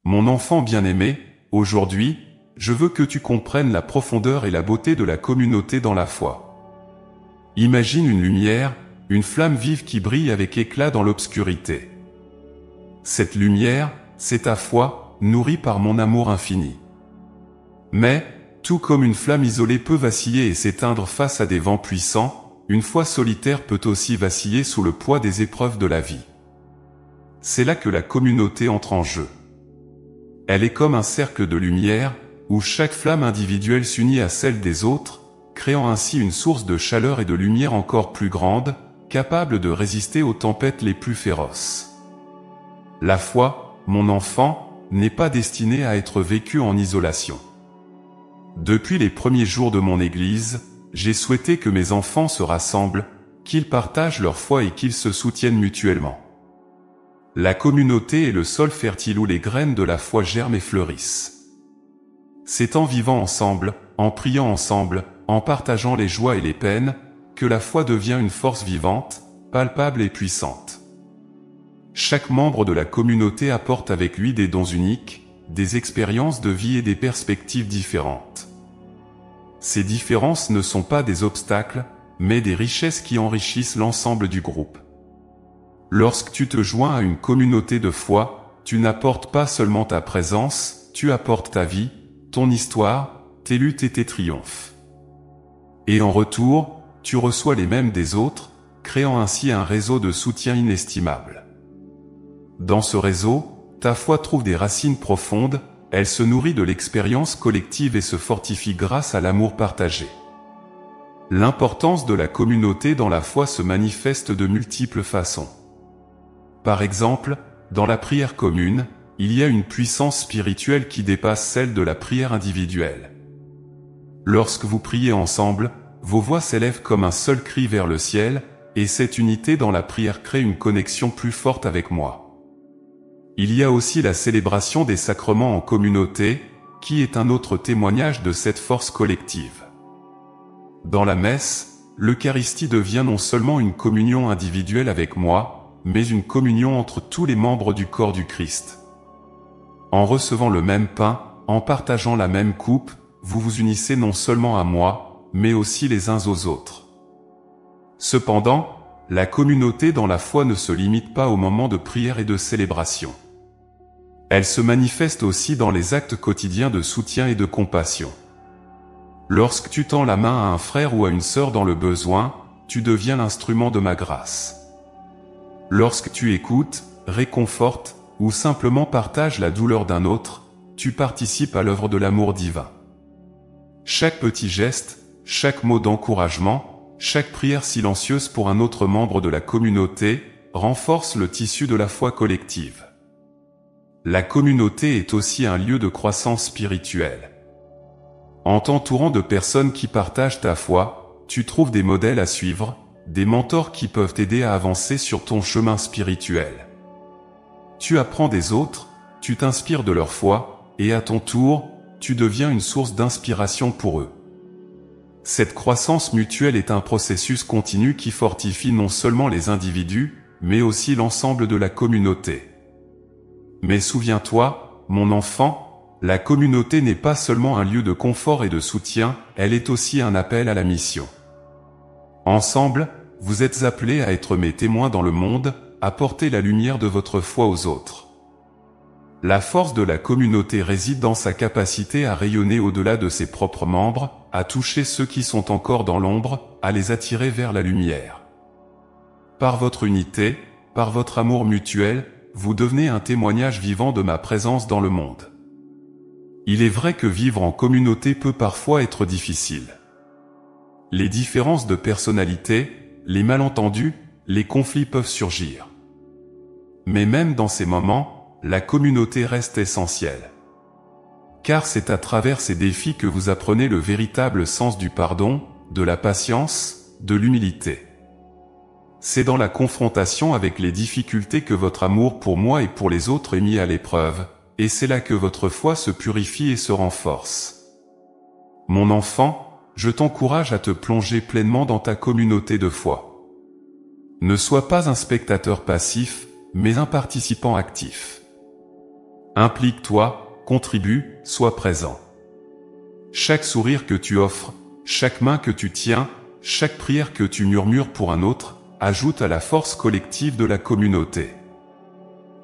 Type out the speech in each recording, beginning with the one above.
Mon enfant bien-aimé, aujourd'hui, je veux que tu comprennes la profondeur et la beauté de la communauté dans la foi. Imagine une lumière, une flamme vive qui brille avec éclat dans l'obscurité. Cette lumière, c'est ta foi, nourrie par mon amour infini. Mais, tout comme une flamme isolée peut vaciller et s'éteindre face à des vents puissants, une foi solitaire peut aussi vaciller sous le poids des épreuves de la vie. C'est là que la communauté entre en jeu. Elle est comme un cercle de lumière, où chaque flamme individuelle s'unit à celle des autres, créant ainsi une source de chaleur et de lumière encore plus grande, capable de résister aux tempêtes les plus féroces. La foi, mon enfant, n'est pas destinée à être vécue en isolation. Depuis les premiers jours de mon Église, j'ai souhaité que mes enfants se rassemblent, qu'ils partagent leur foi et qu'ils se soutiennent mutuellement. La communauté est le sol fertile où les graines de la foi germent et fleurissent. C'est en vivant ensemble, en priant ensemble, en partageant les joies et les peines, que la foi devient une force vivante, palpable et puissante. Chaque membre de la communauté apporte avec lui des dons uniques, des expériences de vie et des perspectives différentes. Ces différences ne sont pas des obstacles, mais des richesses qui enrichissent l'ensemble du groupe. Lorsque tu te joins à une communauté de foi, tu n'apportes pas seulement ta présence, tu apportes ta vie, ton histoire, tes luttes et tes triomphes. Et en retour, tu reçois les mêmes des autres, créant ainsi un réseau de soutien inestimable. Dans ce réseau, ta foi trouve des racines profondes, elle se nourrit de l'expérience collective et se fortifie grâce à l'amour partagé. L'importance de la communauté dans la foi se manifeste de multiples façons. Par exemple, dans la prière commune, il y a une puissance spirituelle qui dépasse celle de la prière individuelle. Lorsque vous priez ensemble, vos voix s'élèvent comme un seul cri vers le ciel, et cette unité dans la prière crée une connexion plus forte avec moi. Il y a aussi la célébration des sacrements en communauté, qui est un autre témoignage de cette force collective. Dans la messe, l'Eucharistie devient non seulement une communion individuelle avec moi, mais une communion entre tous les membres du corps du Christ. En recevant le même pain, en partageant la même coupe, vous vous unissez non seulement à moi, mais aussi les uns aux autres. Cependant, la communauté dans la foi ne se limite pas aux moments de prière et de célébration. Elle se manifeste aussi dans les actes quotidiens de soutien et de compassion. Lorsque tu tends la main à un frère ou à une sœur dans le besoin, tu deviens l'instrument de ma grâce. Lorsque tu écoutes, réconfortes, ou simplement partages la douleur d'un autre, tu participes à l'œuvre de l'amour divin. Chaque petit geste, chaque mot d'encouragement, chaque prière silencieuse pour un autre membre de la communauté, renforce le tissu de la foi collective. La communauté est aussi un lieu de croissance spirituelle. En t'entourant de personnes qui partagent ta foi, tu trouves des modèles à suivre, des mentors qui peuvent t'aider à avancer sur ton chemin spirituel. Tu apprends des autres, tu t'inspires de leur foi, et à ton tour, tu deviens une source d'inspiration pour eux. Cette croissance mutuelle est un processus continu qui fortifie non seulement les individus, mais aussi l'ensemble de la communauté. Mais souviens-toi, mon enfant, la communauté n'est pas seulement un lieu de confort et de soutien, elle est aussi un appel à la mission. Ensemble, vous êtes appelés à être mes témoins dans le monde, à porter la lumière de votre foi aux autres. La force de la communauté réside dans sa capacité à rayonner au-delà de ses propres membres, à toucher ceux qui sont encore dans l'ombre, à les attirer vers la lumière. Par votre unité, par votre amour mutuel, vous devenez un témoignage vivant de ma présence dans le monde. Il est vrai que vivre en communauté peut parfois être difficile. Les différences de personnalité, les malentendus, les conflits peuvent surgir. Mais même dans ces moments, la communauté reste essentielle. Car c'est à travers ces défis que vous apprenez le véritable sens du pardon, de la patience, de l'humilité. C'est dans la confrontation avec les difficultés que votre amour pour moi et pour les autres est mis à l'épreuve, et c'est là que votre foi se purifie et se renforce. Mon enfant, je t'encourage à te plonger pleinement dans ta communauté de foi. Ne sois pas un spectateur passif, mais un participant actif. Implique-toi, contribue, sois présent. Chaque sourire que tu offres, chaque main que tu tiens, chaque prière que tu murmures pour un autre, ajoute à la force collective de la communauté.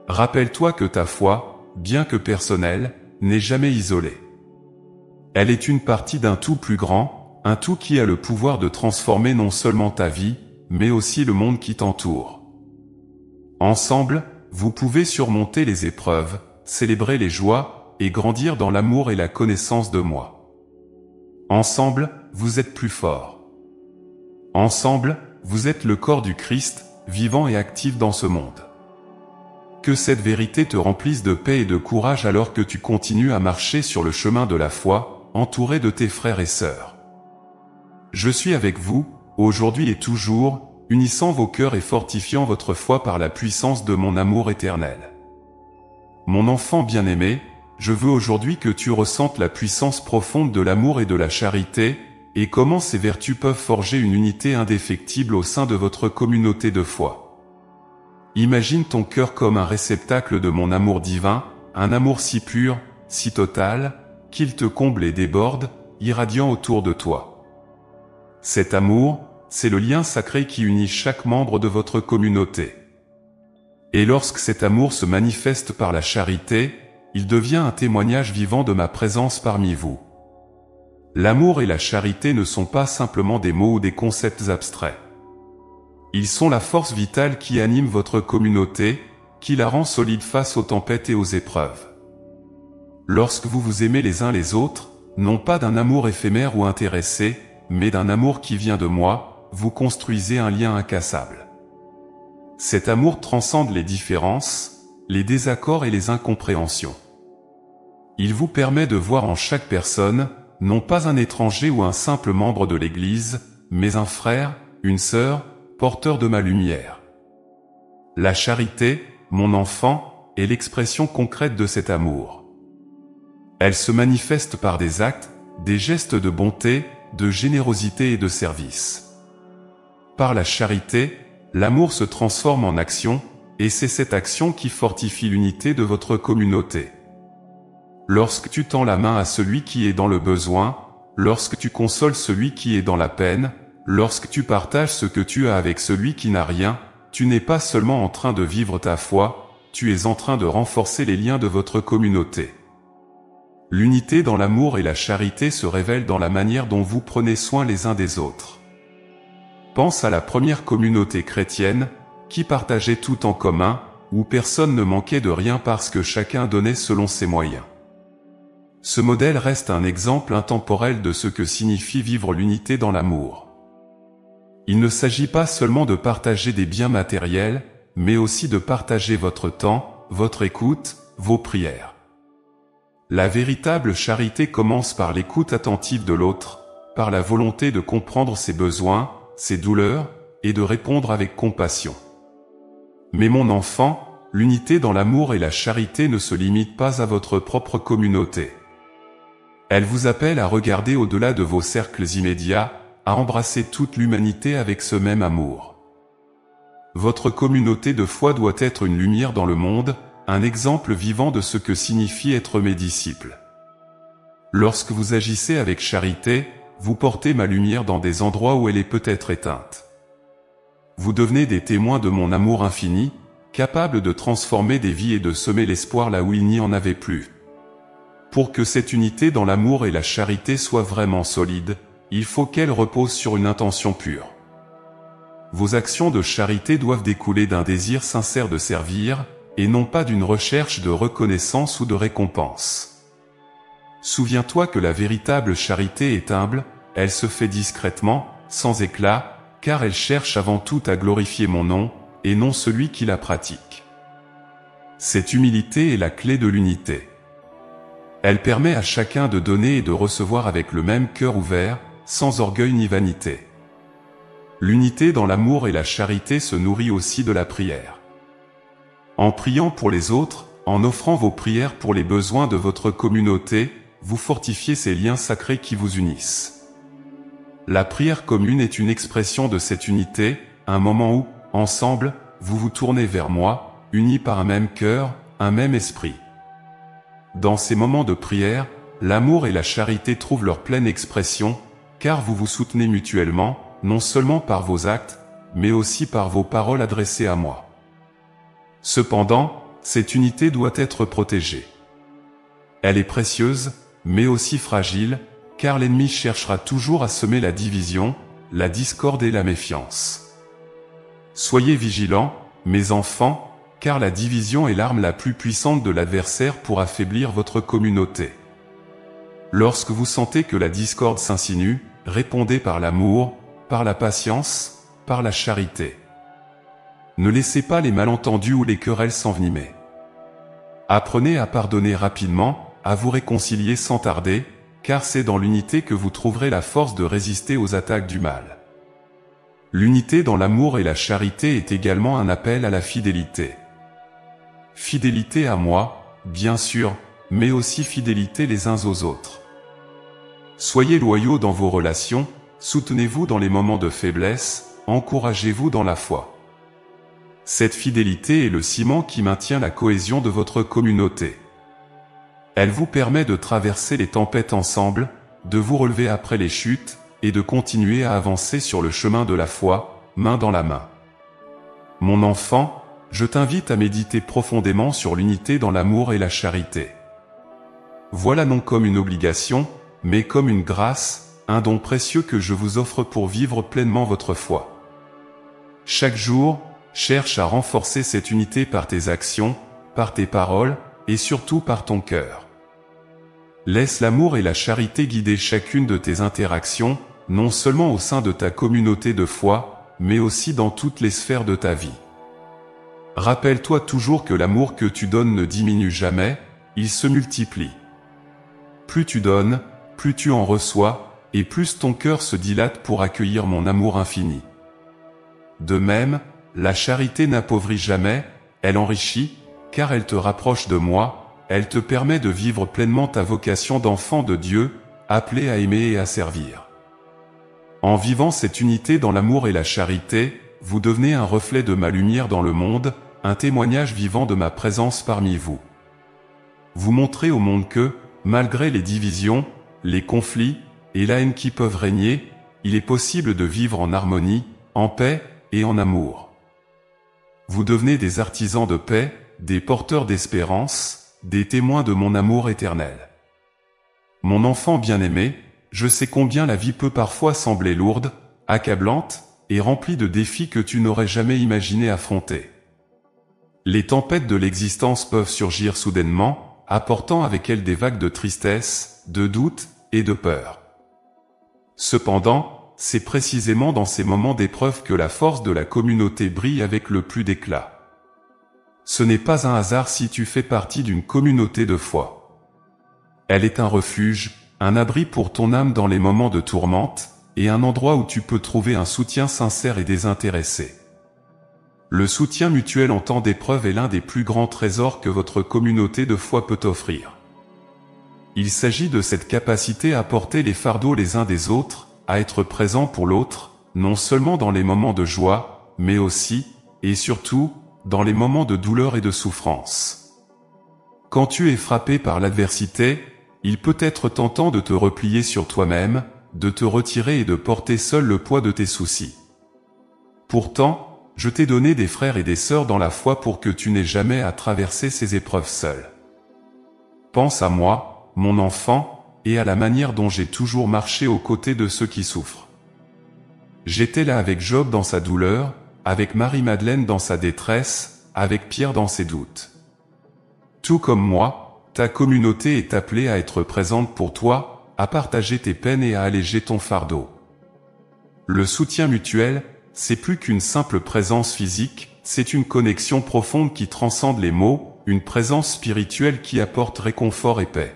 Rappelle-toi que ta foi, bien que personnelle, n'est jamais isolée. Elle est une partie d'un tout plus grand, un tout qui a le pouvoir de transformer non seulement ta vie, mais aussi le monde qui t'entoure. Ensemble, vous pouvez surmonter les épreuves, célébrer les joies, et grandir dans l'amour et la connaissance de moi. Ensemble, vous êtes plus forts. Ensemble, vous êtes le corps du Christ, vivant et actif dans ce monde. Que cette vérité te remplisse de paix et de courage alors que tu continues à marcher sur le chemin de la foi, entouré de tes frères et sœurs. Je suis avec vous, aujourd'hui et toujours, unissant vos cœurs et fortifiant votre foi par la puissance de mon amour éternel. Mon enfant bien-aimé, je veux aujourd'hui que tu ressentes la puissance profonde de l'amour et de la charité, et comment ces vertus peuvent forger une unité indéfectible au sein de votre communauté de foi. Imagine ton cœur comme un réceptacle de mon amour divin, un amour si pur, si total, qu'il te comble et déborde, irradiant autour de toi. Cet amour, c'est le lien sacré qui unit chaque membre de votre communauté. Et lorsque cet amour se manifeste par la charité, il devient un témoignage vivant de ma présence parmi vous. L'amour et la charité ne sont pas simplement des mots ou des concepts abstraits. Ils sont la force vitale qui anime votre communauté, qui la rend solide face aux tempêtes et aux épreuves. Lorsque vous vous aimez les uns les autres, non pas d'un amour éphémère ou intéressé, mais d'un amour qui vient de moi, vous construisez un lien incassable. Cet amour transcende les différences, les désaccords et les incompréhensions. Il vous permet de voir en chaque personne, non pas un étranger ou un simple membre de l'Église, mais un frère, une sœur, porteur de ma lumière. La charité, mon enfant, est l'expression concrète de cet amour. Elle se manifeste par des actes, des gestes de bonté, de générosité et de service. Par la charité, l'amour se transforme en action, et c'est cette action qui fortifie l'unité de votre communauté. Lorsque tu tends la main à celui qui est dans le besoin, lorsque tu consoles celui qui est dans la peine, lorsque tu partages ce que tu as avec celui qui n'a rien, tu n'es pas seulement en train de vivre ta foi, tu es en train de renforcer les liens de votre communauté. L'unité dans l'amour et la charité se révèle dans la manière dont vous prenez soin les uns des autres. Pense à la première communauté chrétienne, qui partageait tout en commun, où personne ne manquait de rien parce que chacun donnait selon ses moyens. Ce modèle reste un exemple intemporel de ce que signifie vivre l'unité dans l'amour. Il ne s'agit pas seulement de partager des biens matériels, mais aussi de partager votre temps, votre écoute, vos prières. La véritable charité commence par l'écoute attentive de l'autre, par la volonté de comprendre ses besoins, ses douleurs, et de répondre avec compassion. Mais mon enfant, l'unité dans l'amour et la charité ne se limite pas à votre propre communauté. Elle vous appelle à regarder au-delà de vos cercles immédiats, à embrasser toute l'humanité avec ce même amour. Votre communauté de foi doit être une lumière dans le monde, un exemple vivant de ce que signifie être mes disciples. Lorsque vous agissez avec charité, vous portez ma lumière dans des endroits où elle est peut-être éteinte. Vous devenez des témoins de mon amour infini, capables de transformer des vies et de semer l'espoir là où il n'y en avait plus. Pour que cette unité dans l'amour et la charité soit vraiment solide, il faut qu'elle repose sur une intention pure. Vos actions de charité doivent découler d'un désir sincère de servir, et non pas d'une recherche de reconnaissance ou de récompense. Souviens-toi que la véritable charité est humble, elle se fait discrètement, sans éclat, car elle cherche avant tout à glorifier mon nom, et non celui qui la pratique. Cette humilité est la clé de l'unité. Elle permet à chacun de donner et de recevoir avec le même cœur ouvert, sans orgueil ni vanité. L'unité dans l'amour et la charité se nourrit aussi de la prière. En priant pour les autres, en offrant vos prières pour les besoins de votre communauté, vous fortifiez ces liens sacrés qui vous unissent. La prière commune est une expression de cette unité, un moment où, ensemble, vous vous tournez vers moi, unis par un même cœur, un même esprit. Dans ces moments de prière, l'amour et la charité trouvent leur pleine expression, car vous vous soutenez mutuellement, non seulement par vos actes, mais aussi par vos paroles adressées à moi. Cependant, cette unité doit être protégée. Elle est précieuse, mais aussi fragile, car l'ennemi cherchera toujours à semer la division, la discorde et la méfiance. Soyez vigilants, mes enfants, car la division est l'arme la plus puissante de l'adversaire pour affaiblir votre communauté. Lorsque vous sentez que la discorde s'insinue, répondez par l'amour, par la patience, par la charité. Ne laissez pas les malentendus ou les querelles s'envenimer. Apprenez à pardonner rapidement, à vous réconcilier sans tarder, car c'est dans l'unité que vous trouverez la force de résister aux attaques du mal. L'unité dans l'amour et la charité est également un appel à la fidélité. Fidélité à moi, bien sûr, mais aussi fidélité les uns aux autres. Soyez loyaux dans vos relations, soutenez-vous dans les moments de faiblesse, encouragez-vous dans la foi. Cette fidélité est le ciment qui maintient la cohésion de votre communauté. Elle vous permet de traverser les tempêtes ensemble, de vous relever après les chutes, et de continuer à avancer sur le chemin de la foi, main dans la main. Mon enfant, je t'invite à méditer profondément sur l'unité dans l'amour et la charité. Voilà non comme une obligation, mais comme une grâce, un don précieux que je vous offre pour vivre pleinement votre foi. Chaque jour, cherche à renforcer cette unité par tes actions, par tes paroles, et surtout par ton cœur. Laisse l'amour et la charité guider chacune de tes interactions, non seulement au sein de ta communauté de foi, mais aussi dans toutes les sphères de ta vie. Rappelle-toi toujours que l'amour que tu donnes ne diminue jamais, il se multiplie. Plus tu donnes, plus tu en reçois, et plus ton cœur se dilate pour accueillir mon amour infini. De même, la charité n'appauvrit jamais, elle enrichit, car elle te rapproche de moi, elle te permet de vivre pleinement ta vocation d'enfant de Dieu, appelé à aimer et à servir. En vivant cette unité dans l'amour et la charité, vous devenez un reflet de ma lumière dans le monde, un témoignage vivant de ma présence parmi vous. Vous montrez au monde que, malgré les divisions, les conflits et la haine qui peuvent régner, il est possible de vivre en harmonie, en paix et en amour. Vous devenez des artisans de paix, des porteurs d'espérance, des témoins de mon amour éternel. Mon enfant bien-aimé, je sais combien la vie peut parfois sembler lourde, accablante, et remplie de défis que tu n'aurais jamais imaginé affronter. Les tempêtes de l'existence peuvent surgir soudainement, apportant avec elles des vagues de tristesse, de doute et de peur. Cependant, c'est précisément dans ces moments d'épreuve que la force de la communauté brille avec le plus d'éclat. Ce n'est pas un hasard si tu fais partie d'une communauté de foi. Elle est un refuge, un abri pour ton âme dans les moments de tourmente, et un endroit où tu peux trouver un soutien sincère et désintéressé. Le soutien mutuel en temps d'épreuve est l'un des plus grands trésors que votre communauté de foi peut offrir. Il s'agit de cette capacité à porter les fardeaux les uns des autres, à être présent pour l'autre, non seulement dans les moments de joie, mais aussi, et surtout, dans les moments de douleur et de souffrance. Quand tu es frappé par l'adversité, il peut être tentant de te replier sur toi-même, de te retirer et de porter seul le poids de tes soucis. Pourtant, je t'ai donné des frères et des sœurs dans la foi pour que tu n'aies jamais à traverser ces épreuves seul. Pense à moi, mon enfant, et à la manière dont j'ai toujours marché aux côtés de ceux qui souffrent. J'étais là avec Job dans sa douleur, avec Marie-Madeleine dans sa détresse, avec Pierre dans ses doutes. Tout comme moi, ta communauté est appelée à être présente pour toi, à partager tes peines et à alléger ton fardeau. Le soutien mutuel, c'est plus qu'une simple présence physique, c'est une connexion profonde qui transcende les mots, une présence spirituelle qui apporte réconfort et paix.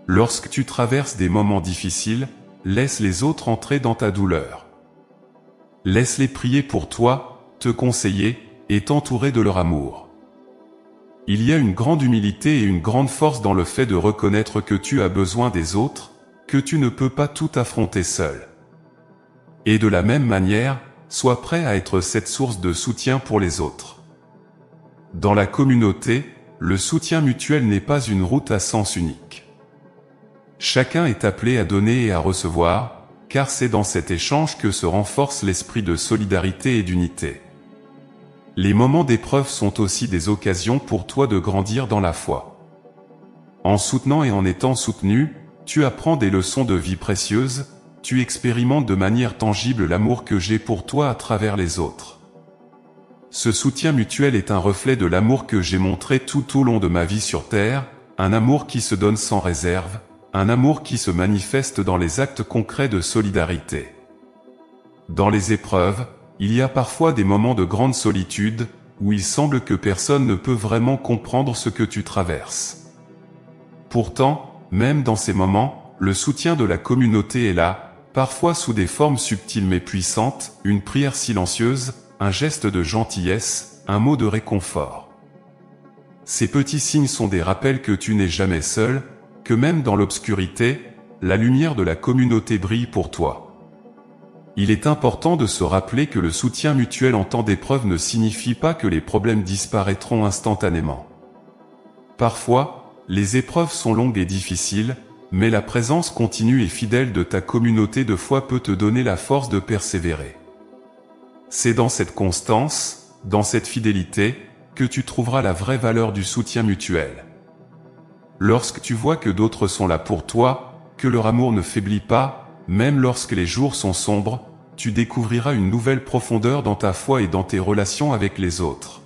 Lorsque tu traverses des moments difficiles, laisse les autres entrer dans ta douleur. Laisse-les prier pour toi, te conseiller, et t'entourer de leur amour. Il y a une grande humilité et une grande force dans le fait de reconnaître que tu as besoin des autres, que tu ne peux pas tout affronter seul. Et de la même manière, sois prêt à être cette source de soutien pour les autres. Dans la communauté, le soutien mutuel n'est pas une route à sens unique. Chacun est appelé à donner et à recevoir, car c'est dans cet échange que se renforce l'esprit de solidarité et d'unité. Les moments d'épreuve sont aussi des occasions pour toi de grandir dans la foi. En soutenant et en étant soutenu, tu apprends des leçons de vie précieuses, tu expérimentes de manière tangible l'amour que j'ai pour toi à travers les autres. Ce soutien mutuel est un reflet de l'amour que j'ai montré tout au long de ma vie sur Terre, un amour qui se donne sans réserve, un amour qui se manifeste dans les actes concrets de solidarité. Dans les épreuves, il y a parfois des moments de grande solitude, où il semble que personne ne peut vraiment comprendre ce que tu traverses. Pourtant, même dans ces moments, le soutien de la communauté est là, parfois sous des formes subtiles mais puissantes, une prière silencieuse, un geste de gentillesse, un mot de réconfort. Ces petits signes sont des rappels que tu n'es jamais seul, que même dans l'obscurité, la lumière de la communauté brille pour toi. Il est important de se rappeler que le soutien mutuel en temps d'épreuve ne signifie pas que les problèmes disparaîtront instantanément. Parfois, les épreuves sont longues et difficiles, mais la présence continue et fidèle de ta communauté de foi peut te donner la force de persévérer. C'est dans cette constance, dans cette fidélité, que tu trouveras la vraie valeur du soutien mutuel. Lorsque tu vois que d'autres sont là pour toi, que leur amour ne faiblit pas, même lorsque les jours sont sombres, tu découvriras une nouvelle profondeur dans ta foi et dans tes relations avec les autres.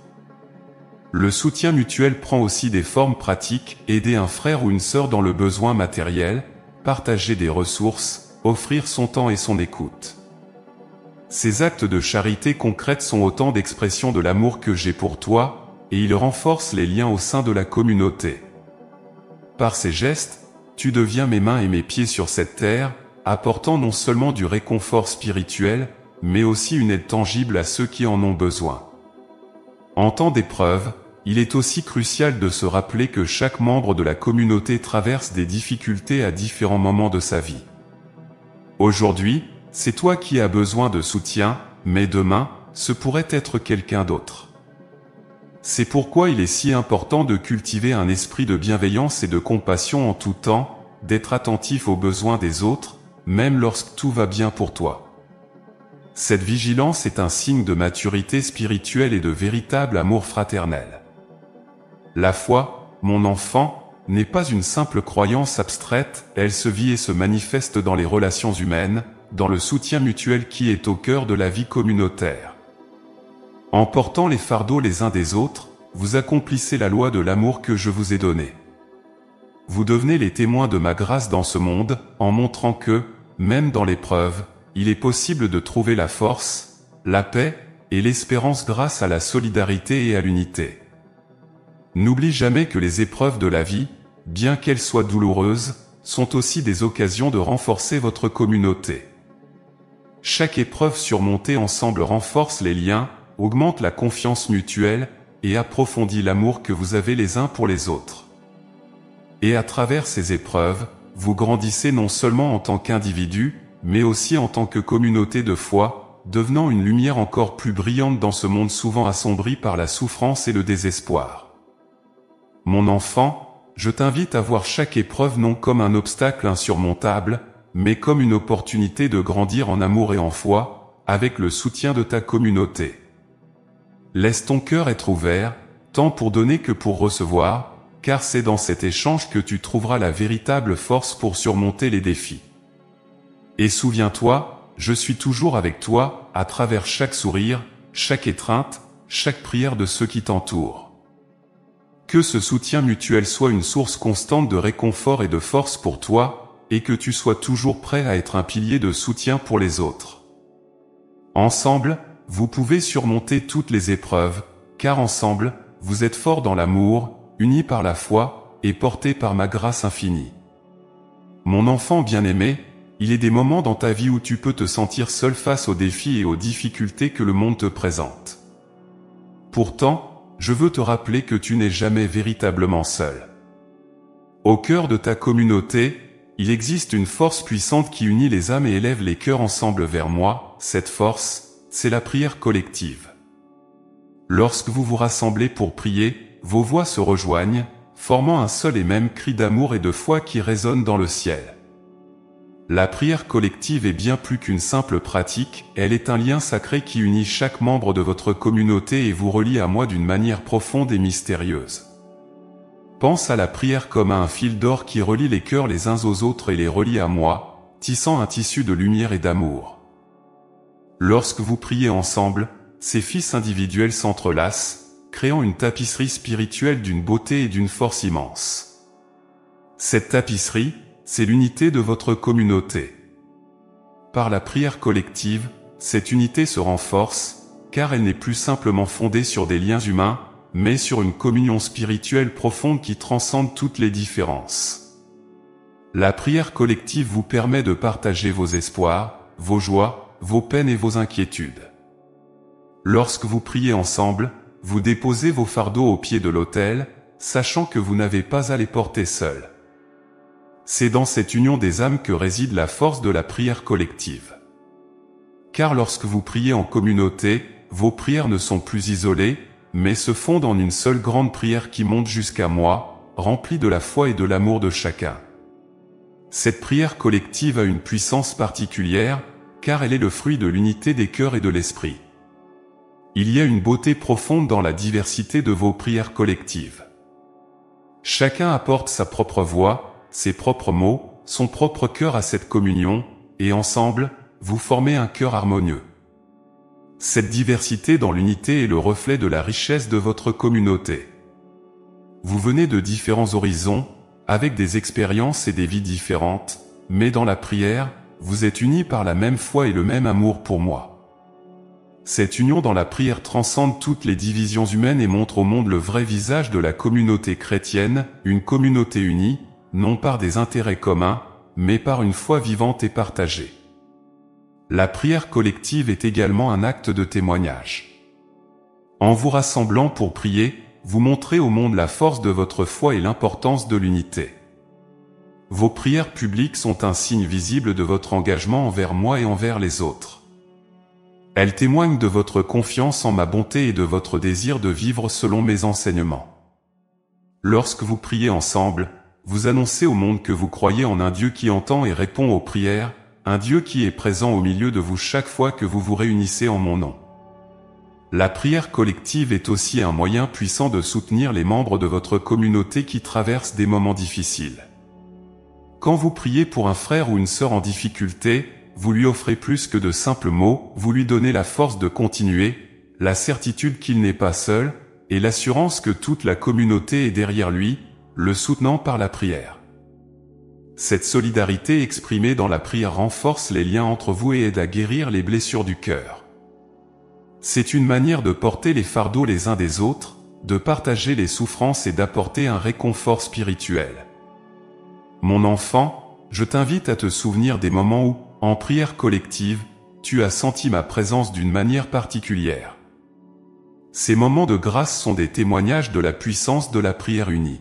Le soutien mutuel prend aussi des formes pratiques, aider un frère ou une sœur dans le besoin matériel, partager des ressources, offrir son temps et son écoute. Ces actes de charité concrète sont autant d'expressions de l'amour que j'ai pour toi, et ils renforcent les liens au sein de la communauté. Par ces gestes, tu deviens mes mains et mes pieds sur cette terre, apportant non seulement du réconfort spirituel, mais aussi une aide tangible à ceux qui en ont besoin. En temps d'épreuve, il est aussi crucial de se rappeler que chaque membre de la communauté traverse des difficultés à différents moments de sa vie. Aujourd'hui, c'est toi qui as besoin de soutien, mais demain, ce pourrait être quelqu'un d'autre. C'est pourquoi il est si important de cultiver un esprit de bienveillance et de compassion en tout temps, d'être attentif aux besoins des autres, même lorsque tout va bien pour toi. Cette vigilance est un signe de maturité spirituelle et de véritable amour fraternel. La foi, mon enfant, n'est pas une simple croyance abstraite, elle se vit et se manifeste dans les relations humaines, dans le soutien mutuel qui est au cœur de la vie communautaire. En portant les fardeaux les uns des autres, vous accomplissez la loi de l'amour que je vous ai donnée. Vous devenez les témoins de ma grâce dans ce monde, en montrant que, même dans l'épreuve, il est possible de trouver la force, la paix et l'espérance grâce à la solidarité et à l'unité. N'oublie jamais que les épreuves de la vie, bien qu'elles soient douloureuses, sont aussi des occasions de renforcer votre communauté. Chaque épreuve surmontée ensemble renforce les liens, augmente la confiance mutuelle et approfondit l'amour que vous avez les uns pour les autres. Et à travers ces épreuves, vous grandissez non seulement en tant qu'individu, mais aussi en tant que communauté de foi, devenant une lumière encore plus brillante dans ce monde souvent assombri par la souffrance et le désespoir. Mon enfant, je t'invite à voir chaque épreuve non comme un obstacle insurmontable, mais comme une opportunité de grandir en amour et en foi, avec le soutien de ta communauté. Laisse ton cœur être ouvert, tant pour donner que pour recevoir, car c'est dans cet échange que tu trouveras la véritable force pour surmonter les défis. Et souviens-toi, je suis toujours avec toi, à travers chaque sourire, chaque étreinte, chaque prière de ceux qui t'entourent. Que ce soutien mutuel soit une source constante de réconfort et de force pour toi, et que tu sois toujours prêt à être un pilier de soutien pour les autres. Ensemble, vous pouvez surmonter toutes les épreuves, car ensemble, vous êtes forts dans l'amour, unis par la foi, et portés par ma grâce infinie. Mon enfant bien-aimé, il est des moments dans ta vie où tu peux te sentir seul face aux défis et aux difficultés que le monde te présente. Pourtant, je veux te rappeler que tu n'es jamais véritablement seul. Au cœur de ta communauté, il existe une force puissante qui unit les âmes et élève les cœurs ensemble vers moi. Cette force, c'est la prière collective. Lorsque vous vous rassemblez pour prier, vos voix se rejoignent, formant un seul et même cri d'amour et de foi qui résonne dans le ciel. La prière collective est bien plus qu'une simple pratique, elle est un lien sacré qui unit chaque membre de votre communauté et vous relie à moi d'une manière profonde et mystérieuse. Pense à la prière comme à un fil d'or qui relie les cœurs les uns aux autres et les relie à moi, tissant un tissu de lumière et d'amour. Lorsque vous priez ensemble, ces fils individuels s'entrelacent, créant une tapisserie spirituelle d'une beauté et d'une force immense. Cette tapisserie, c'est l'unité de votre communauté. Par la prière collective, cette unité se renforce, car elle n'est plus simplement fondée sur des liens humains, mais sur une communion spirituelle profonde qui transcende toutes les différences. La prière collective vous permet de partager vos espoirs, vos joies, vos peines et vos inquiétudes. Lorsque vous priez ensemble, vous déposez vos fardeaux au pied de l'autel, sachant que vous n'avez pas à les porter seuls. C'est dans cette union des âmes que réside la force de la prière collective. Car lorsque vous priez en communauté, vos prières ne sont plus isolées, mais se fondent en une seule grande prière qui monte jusqu'à moi, remplie de la foi et de l'amour de chacun. Cette prière collective a une puissance particulière, car elle est le fruit de l'unité des cœurs et de l'esprit. Il y a une beauté profonde dans la diversité de vos prières collectives. Chacun apporte sa propre voix, ses propres mots, son propre cœur à cette communion, et ensemble, vous formez un cœur harmonieux. Cette diversité dans l'unité est le reflet de la richesse de votre communauté. Vous venez de différents horizons, avec des expériences et des vies différentes, mais dans la prière, vous êtes unis par la même foi et le même amour pour moi. Cette union dans la prière transcende toutes les divisions humaines et montre au monde le vrai visage de la communauté chrétienne, une communauté unie, non par des intérêts communs, mais par une foi vivante et partagée. La prière collective est également un acte de témoignage. En vous rassemblant pour prier, vous montrez au monde la force de votre foi et l'importance de l'unité. Vos prières publiques sont un signe visible de votre engagement envers moi et envers les autres. Elles témoignent de votre confiance en ma bonté et de votre désir de vivre selon mes enseignements. Lorsque vous priez ensemble, vous annoncez au monde que vous croyez en un Dieu qui entend et répond aux prières, un Dieu qui est présent au milieu de vous chaque fois que vous vous réunissez en mon nom. La prière collective est aussi un moyen puissant de soutenir les membres de votre communauté qui traversent des moments difficiles. Quand vous priez pour un frère ou une sœur en difficulté, vous lui offrez plus que de simples mots, vous lui donnez la force de continuer, la certitude qu'il n'est pas seul, et l'assurance que toute la communauté est derrière lui, le soutenant par la prière. Cette solidarité exprimée dans la prière renforce les liens entre vous et aide à guérir les blessures du cœur. C'est une manière de porter les fardeaux les uns des autres, de partager les souffrances et d'apporter un réconfort spirituel. Mon enfant, je t'invite à te souvenir des moments où, en prière collective, tu as senti ma présence d'une manière particulière. Ces moments de grâce sont des témoignages de la puissance de la prière unie.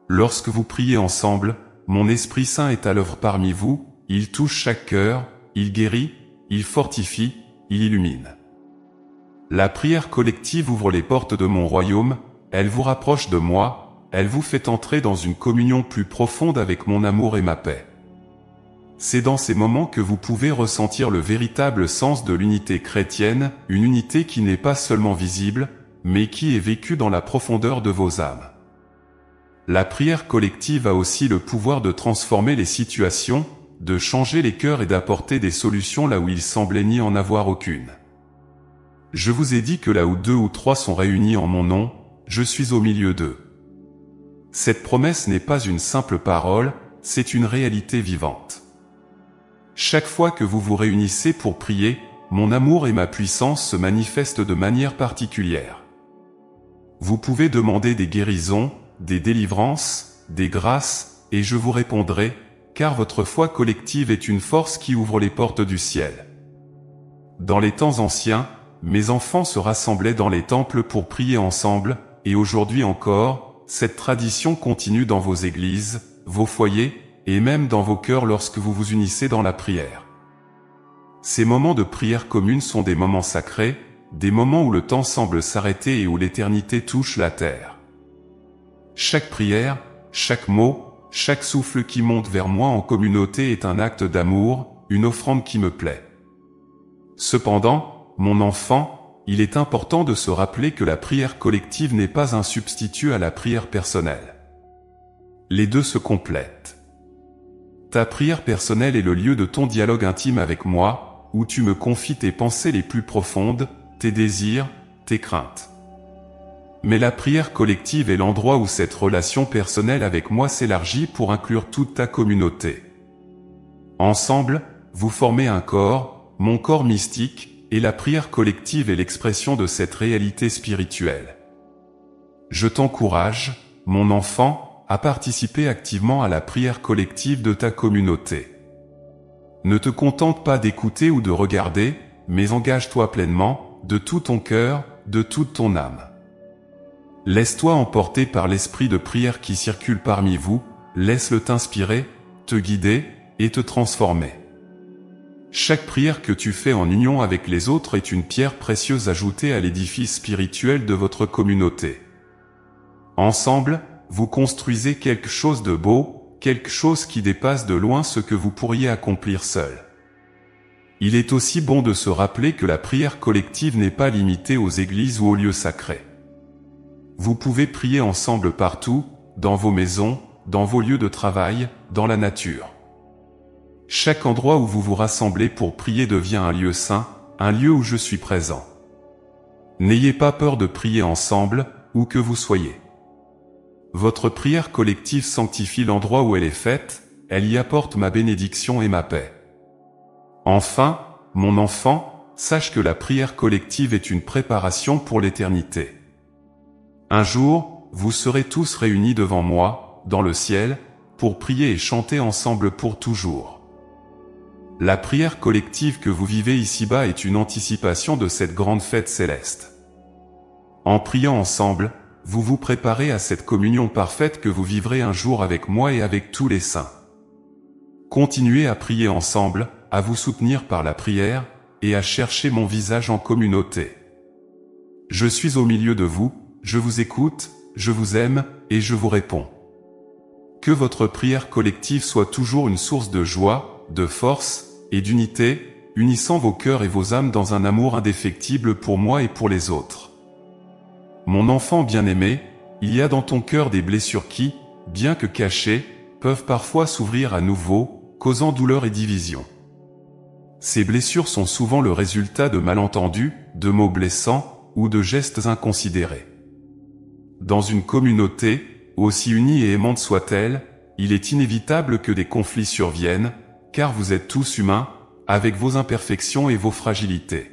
Lorsque vous priez ensemble, mon Esprit Saint est à l'œuvre parmi vous, il touche chaque cœur, il guérit, il fortifie, il illumine. La prière collective ouvre les portes de mon royaume, elle vous rapproche de moi, elle vous fait entrer dans une communion plus profonde avec mon amour et ma paix. C'est dans ces moments que vous pouvez ressentir le véritable sens de l'unité chrétienne, une unité qui n'est pas seulement visible, mais qui est vécue dans la profondeur de vos âmes. La prière collective a aussi le pouvoir de transformer les situations, de changer les cœurs et d'apporter des solutions là où il semblait n'y en avoir aucune. Je vous ai dit que là où 2 ou 3 sont réunis en mon nom, je suis au milieu d'eux. Cette promesse n'est pas une simple parole, c'est une réalité vivante. Chaque fois que vous vous réunissez pour prier, mon amour et ma puissance se manifestent de manière particulière. Vous pouvez demander des guérisons, des délivrances, des grâces, et je vous répondrai, car votre foi collective est une force qui ouvre les portes du ciel. Dans les temps anciens, mes enfants se rassemblaient dans les temples pour prier ensemble, et aujourd'hui encore, cette tradition continue dans vos églises, vos foyers, et même dans vos cœurs lorsque vous vous unissez dans la prière. Ces moments de prière commune sont des moments sacrés, des moments où le temps semble s'arrêter et où l'éternité touche la terre. Chaque prière, chaque mot, chaque souffle qui monte vers moi en communauté est un acte d'amour, une offrande qui me plaît. Cependant, mon enfant, il est important de se rappeler que la prière collective n'est pas un substitut à la prière personnelle. Les deux se complètent. Ta prière personnelle est le lieu de ton dialogue intime avec moi, où tu me confies tes pensées les plus profondes, tes désirs, tes craintes. Mais la prière collective est l'endroit où cette relation personnelle avec moi s'élargit pour inclure toute ta communauté. Ensemble, vous formez un corps, mon corps mystique, et la prière collective est l'expression de cette réalité spirituelle. Je t'encourage, mon enfant, à participer activement à la prière collective de ta communauté. Ne te contente pas d'écouter ou de regarder, mais engage-toi pleinement, de tout ton cœur, de toute ton âme. Laisse-toi emporter par l'esprit de prière qui circule parmi vous, laisse-le t'inspirer, te guider, et te transformer. Chaque prière que tu fais en union avec les autres est une pierre précieuse ajoutée à l'édifice spirituel de votre communauté. Ensemble, vous construisez quelque chose de beau, quelque chose qui dépasse de loin ce que vous pourriez accomplir seul. Il est aussi bon de se rappeler que la prière collective n'est pas limitée aux églises ou aux lieux sacrés. Vous pouvez prier ensemble partout, dans vos maisons, dans vos lieux de travail, dans la nature. Chaque endroit où vous vous rassemblez pour prier devient un lieu saint, un lieu où je suis présent. N'ayez pas peur de prier ensemble, où que vous soyez. Votre prière collective sanctifie l'endroit où elle est faite, elle y apporte ma bénédiction et ma paix. Enfin, mon enfant, sache que la prière collective est une préparation pour l'éternité. Un jour, vous serez tous réunis devant moi, dans le ciel, pour prier et chanter ensemble pour toujours. La prière collective que vous vivez ici-bas est une anticipation de cette grande fête céleste. En priant ensemble, vous vous préparez à cette communion parfaite que vous vivrez un jour avec moi et avec tous les saints. Continuez à prier ensemble, à vous soutenir par la prière, et à chercher mon visage en communauté. Je suis au milieu de vous, je vous écoute, je vous aime, et je vous réponds. Que votre prière collective soit toujours une source de joie, de force, et d'unité, unissant vos cœurs et vos âmes dans un amour indéfectible pour moi et pour les autres. Mon enfant bien-aimé, il y a dans ton cœur des blessures qui, bien que cachées, peuvent parfois s'ouvrir à nouveau, causant douleur et division. Ces blessures sont souvent le résultat de malentendus, de mots blessants, ou de gestes inconsidérés. Dans une communauté, aussi unie et aimante soit-elle, il est inévitable que des conflits surviennent, car vous êtes tous humains, avec vos imperfections et vos fragilités.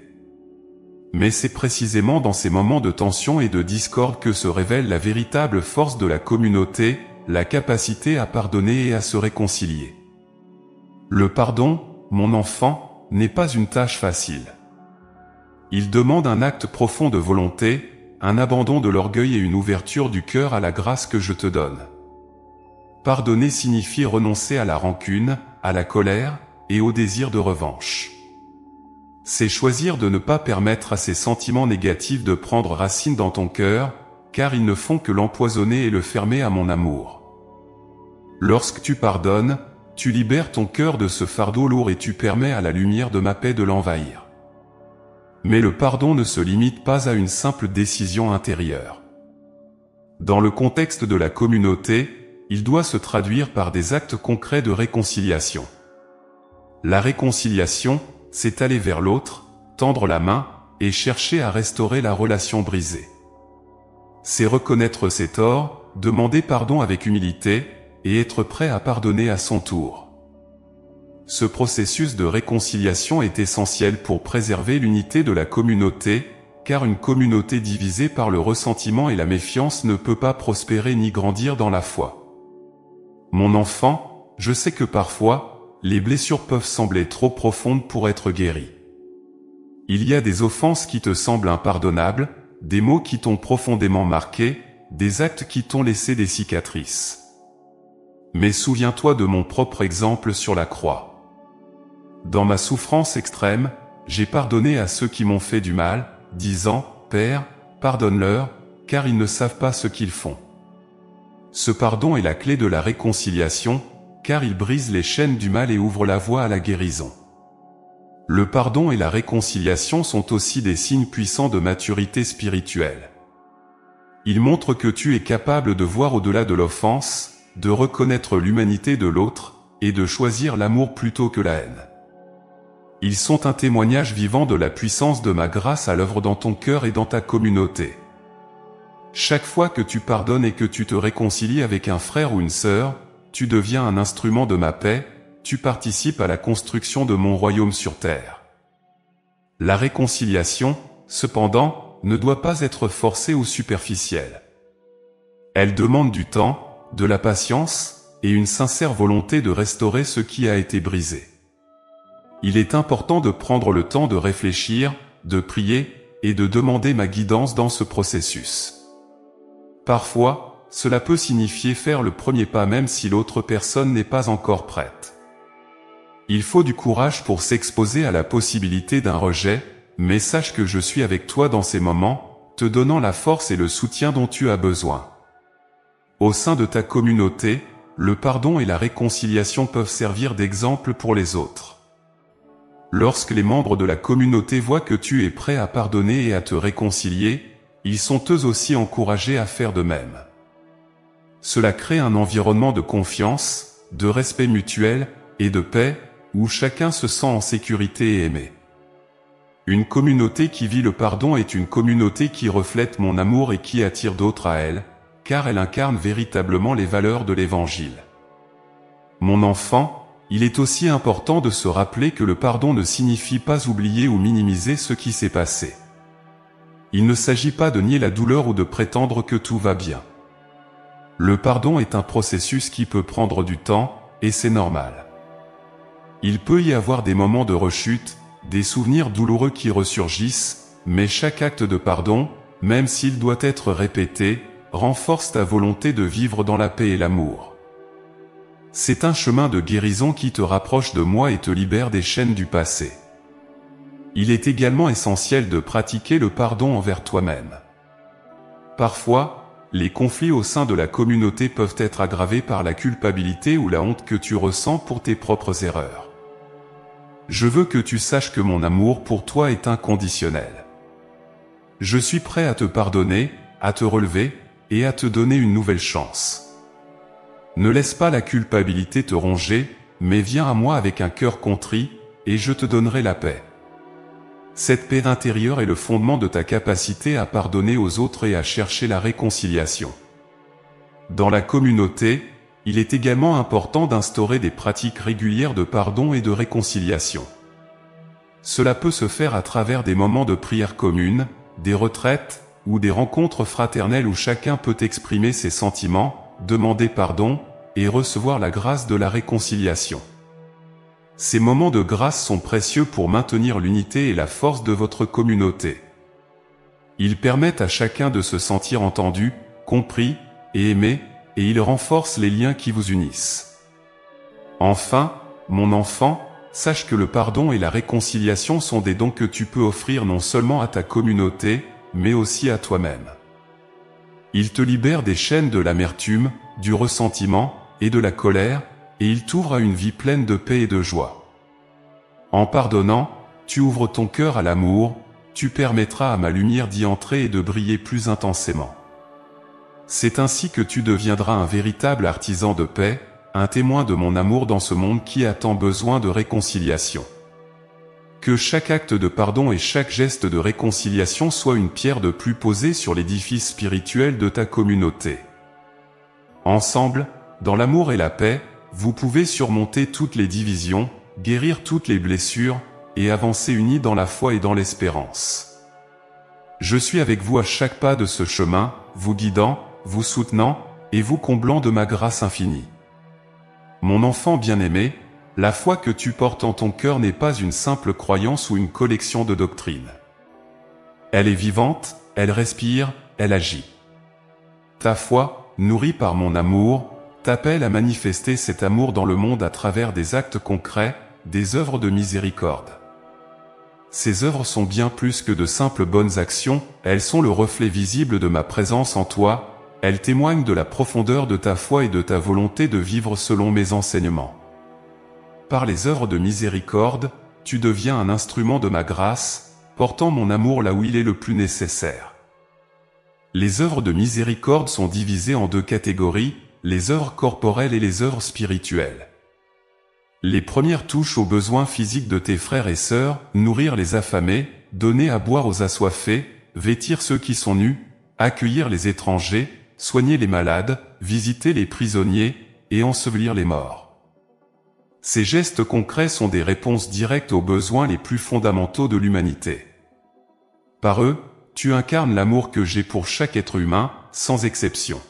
Mais c'est précisément dans ces moments de tension et de discorde que se révèle la véritable force de la communauté, la capacité à pardonner et à se réconcilier. Le pardon, mon enfant, n'est pas une tâche facile. Il demande un acte profond de volonté, un abandon de l'orgueil et une ouverture du cœur à la grâce que je te donne. Pardonner signifie renoncer à la rancune, à la colère, et au désir de revanche. C'est choisir de ne pas permettre à ces sentiments négatifs de prendre racine dans ton cœur, car ils ne font que l'empoisonner et le fermer à mon amour. Lorsque tu pardonnes, tu libères ton cœur de ce fardeau lourd et tu permets à la lumière de ma paix de l'envahir. Mais le pardon ne se limite pas à une simple décision intérieure. Dans le contexte de la communauté, il doit se traduire par des actes concrets de réconciliation. La réconciliation, c'est aller vers l'autre, tendre la main, et chercher à restaurer la relation brisée. C'est reconnaître ses torts, demander pardon avec humilité, et être prêt à pardonner à son tour. Ce processus de réconciliation est essentiel pour préserver l'unité de la communauté, car une communauté divisée par le ressentiment et la méfiance ne peut pas prospérer ni grandir dans la foi. Mon enfant, je sais que parfois, les blessures peuvent sembler trop profondes pour être guéries. Il y a des offenses qui te semblent impardonnables, des mots qui t'ont profondément marqué, des actes qui t'ont laissé des cicatrices. Mais souviens-toi de mon propre exemple sur la croix. Dans ma souffrance extrême, j'ai pardonné à ceux qui m'ont fait du mal, disant « Père, pardonne-leur, car ils ne savent pas ce qu'ils font ». Ce pardon est la clé de la réconciliation, car il brise les chaînes du mal et ouvre la voie à la guérison. Le pardon et la réconciliation sont aussi des signes puissants de maturité spirituelle. Ils montrent que tu es capable de voir au-delà de l'offense, de reconnaître l'humanité de l'autre, et de choisir l'amour plutôt que la haine. Ils sont un témoignage vivant de la puissance de ma grâce à l'œuvre dans ton cœur et dans ta communauté. Chaque fois que tu pardonnes et que tu te réconcilies avec un frère ou une sœur, tu deviens un instrument de ma paix, tu participes à la construction de mon royaume sur terre. La réconciliation, cependant, ne doit pas être forcée ou superficielle. Elle demande du temps, de la patience, et une sincère volonté de restaurer ce qui a été brisé. Il est important de prendre le temps de réfléchir, de prier, et de demander ma guidance dans ce processus. Parfois, cela peut signifier faire le premier pas même si l'autre personne n'est pas encore prête. Il faut du courage pour s'exposer à la possibilité d'un rejet, mais sache que je suis avec toi dans ces moments, te donnant la force et le soutien dont tu as besoin. Au sein de ta communauté, le pardon et la réconciliation peuvent servir d'exemple pour les autres. Lorsque les membres de la communauté voient que tu es prêt à pardonner et à te réconcilier, ils sont eux aussi encouragés à faire de même. Cela crée un environnement de confiance, de respect mutuel et de paix, où chacun se sent en sécurité et aimé. Une communauté qui vit le pardon est une communauté qui reflète mon amour et qui attire d'autres à elle, car elle incarne véritablement les valeurs de l'Évangile. Mon enfant, il est aussi important de se rappeler que le pardon ne signifie pas oublier ou minimiser ce qui s'est passé. Il ne s'agit pas de nier la douleur ou de prétendre que tout va bien. Le pardon est un processus qui peut prendre du temps, et c'est normal. Il peut y avoir des moments de rechute, des souvenirs douloureux qui ressurgissent, mais chaque acte de pardon, même s'il doit être répété, renforce ta volonté de vivre dans la paix et l'amour. C'est un chemin de guérison qui te rapproche de moi et te libère des chaînes du passé. Il est également essentiel de pratiquer le pardon envers toi-même. Parfois, les conflits au sein de la communauté peuvent être aggravés par la culpabilité ou la honte que tu ressens pour tes propres erreurs. Je veux que tu saches que mon amour pour toi est inconditionnel. Je suis prêt à te pardonner, à te relever, et à te donner une nouvelle chance. Ne laisse pas la culpabilité te ronger, mais viens à moi avec un cœur contrit, et je te donnerai la paix. Cette paix intérieure est le fondement de ta capacité à pardonner aux autres et à chercher la réconciliation. Dans la communauté, il est également important d'instaurer des pratiques régulières de pardon et de réconciliation. Cela peut se faire à travers des moments de prière commune, des retraites, ou des rencontres fraternelles où chacun peut exprimer ses sentiments, demander pardon, et recevoir la grâce de la réconciliation. Ces moments de grâce sont précieux pour maintenir l'unité et la force de votre communauté. Ils permettent à chacun de se sentir entendu, compris et aimé, et ils renforcent les liens qui vous unissent. Enfin, mon enfant, sache que le pardon et la réconciliation sont des dons que tu peux offrir non seulement à ta communauté, mais aussi à toi-même. Ils te libèrent des chaînes de l'amertume, du ressentiment et de la colère, et ils t'ouvrent à une vie pleine de paix et de joie. En pardonnant, tu ouvres ton cœur à l'amour, tu permettras à ma lumière d'y entrer et de briller plus intensément. C'est ainsi que tu deviendras un véritable artisan de paix, un témoin de mon amour dans ce monde qui a tant besoin de réconciliation. Que chaque acte de pardon et chaque geste de réconciliation soit une pierre de plus posée sur l'édifice spirituel de ta communauté. Ensemble, dans l'amour et la paix, vous pouvez surmonter toutes les divisions, guérir toutes les blessures, et avancer unis dans la foi et dans l'espérance. Je suis avec vous à chaque pas de ce chemin, vous guidant, vous soutenant, et vous comblant de ma grâce infinie. Mon enfant bien-aimé, la foi que tu portes en ton cœur n'est pas une simple croyance ou une collection de doctrines. Elle est vivante, elle respire, elle agit. Ta foi, nourrie par mon amour, t'appelle à manifester cet amour dans le monde à travers des actes concrets, des œuvres de miséricorde. Ces œuvres sont bien plus que de simples bonnes actions, elles sont le reflet visible de ma présence en toi, elles témoignent de la profondeur de ta foi et de ta volonté de vivre selon mes enseignements. Par les œuvres de miséricorde, tu deviens un instrument de ma grâce, portant mon amour là où il est le plus nécessaire. Les œuvres de miséricorde sont divisées en deux catégories, les œuvres corporelles et les œuvres spirituelles. Les premières touchent aux besoins physiques de tes frères et sœurs, nourrir les affamés, donner à boire aux assoiffés, vêtir ceux qui sont nus, accueillir les étrangers, soigner les malades, visiter les prisonniers, et ensevelir les morts. Ces gestes concrets sont des réponses directes aux besoins les plus fondamentaux de l'humanité. Par eux, tu incarnes l'amour que j'ai pour chaque être humain, sans exception.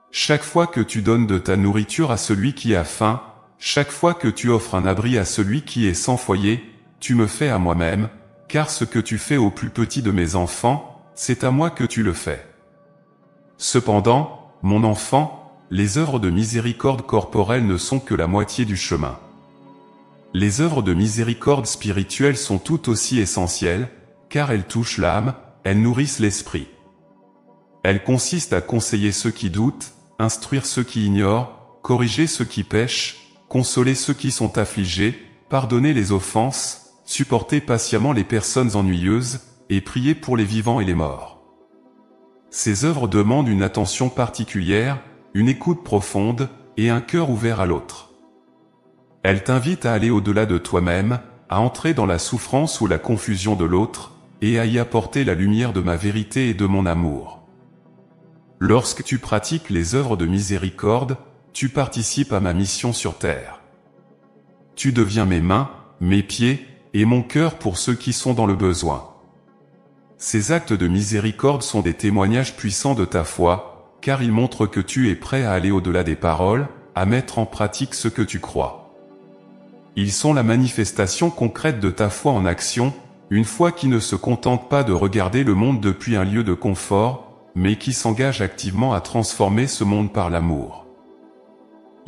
Chaque fois que tu donnes de ta nourriture à celui qui a faim, chaque fois que tu offres un abri à celui qui est sans foyer, tu me fais à moi-même, car ce que tu fais au plus petit de mes enfants, c'est à moi que tu le fais. Cependant, mon enfant, les œuvres de miséricorde corporelle ne sont que la moitié du chemin. Les œuvres de miséricorde spirituelle sont tout aussi essentielles, car elles touchent l'âme, elles nourrissent l'esprit. Elles consistent à conseiller ceux qui doutent, instruire ceux qui ignorent, corriger ceux qui pêchent, consoler ceux qui sont affligés, pardonner les offenses, supporter patiemment les personnes ennuyeuses, et prier pour les vivants et les morts. Ces œuvres demandent une attention particulière, une écoute profonde, et un cœur ouvert à l'autre. Elles t'invitent à aller au-delà de toi-même, à entrer dans la souffrance ou la confusion de l'autre, et à y apporter la lumière de ma vérité et de mon amour. Lorsque tu pratiques les œuvres de miséricorde, tu participes à ma mission sur terre. Tu deviens mes mains, mes pieds, et mon cœur pour ceux qui sont dans le besoin. Ces actes de miséricorde sont des témoignages puissants de ta foi, car ils montrent que tu es prêt à aller au-delà des paroles, à mettre en pratique ce que tu crois. Ils sont la manifestation concrète de ta foi en action, une foi qui ne se contente pas de regarder le monde depuis un lieu de confort, mais qui s'engage activement à transformer ce monde par l'amour.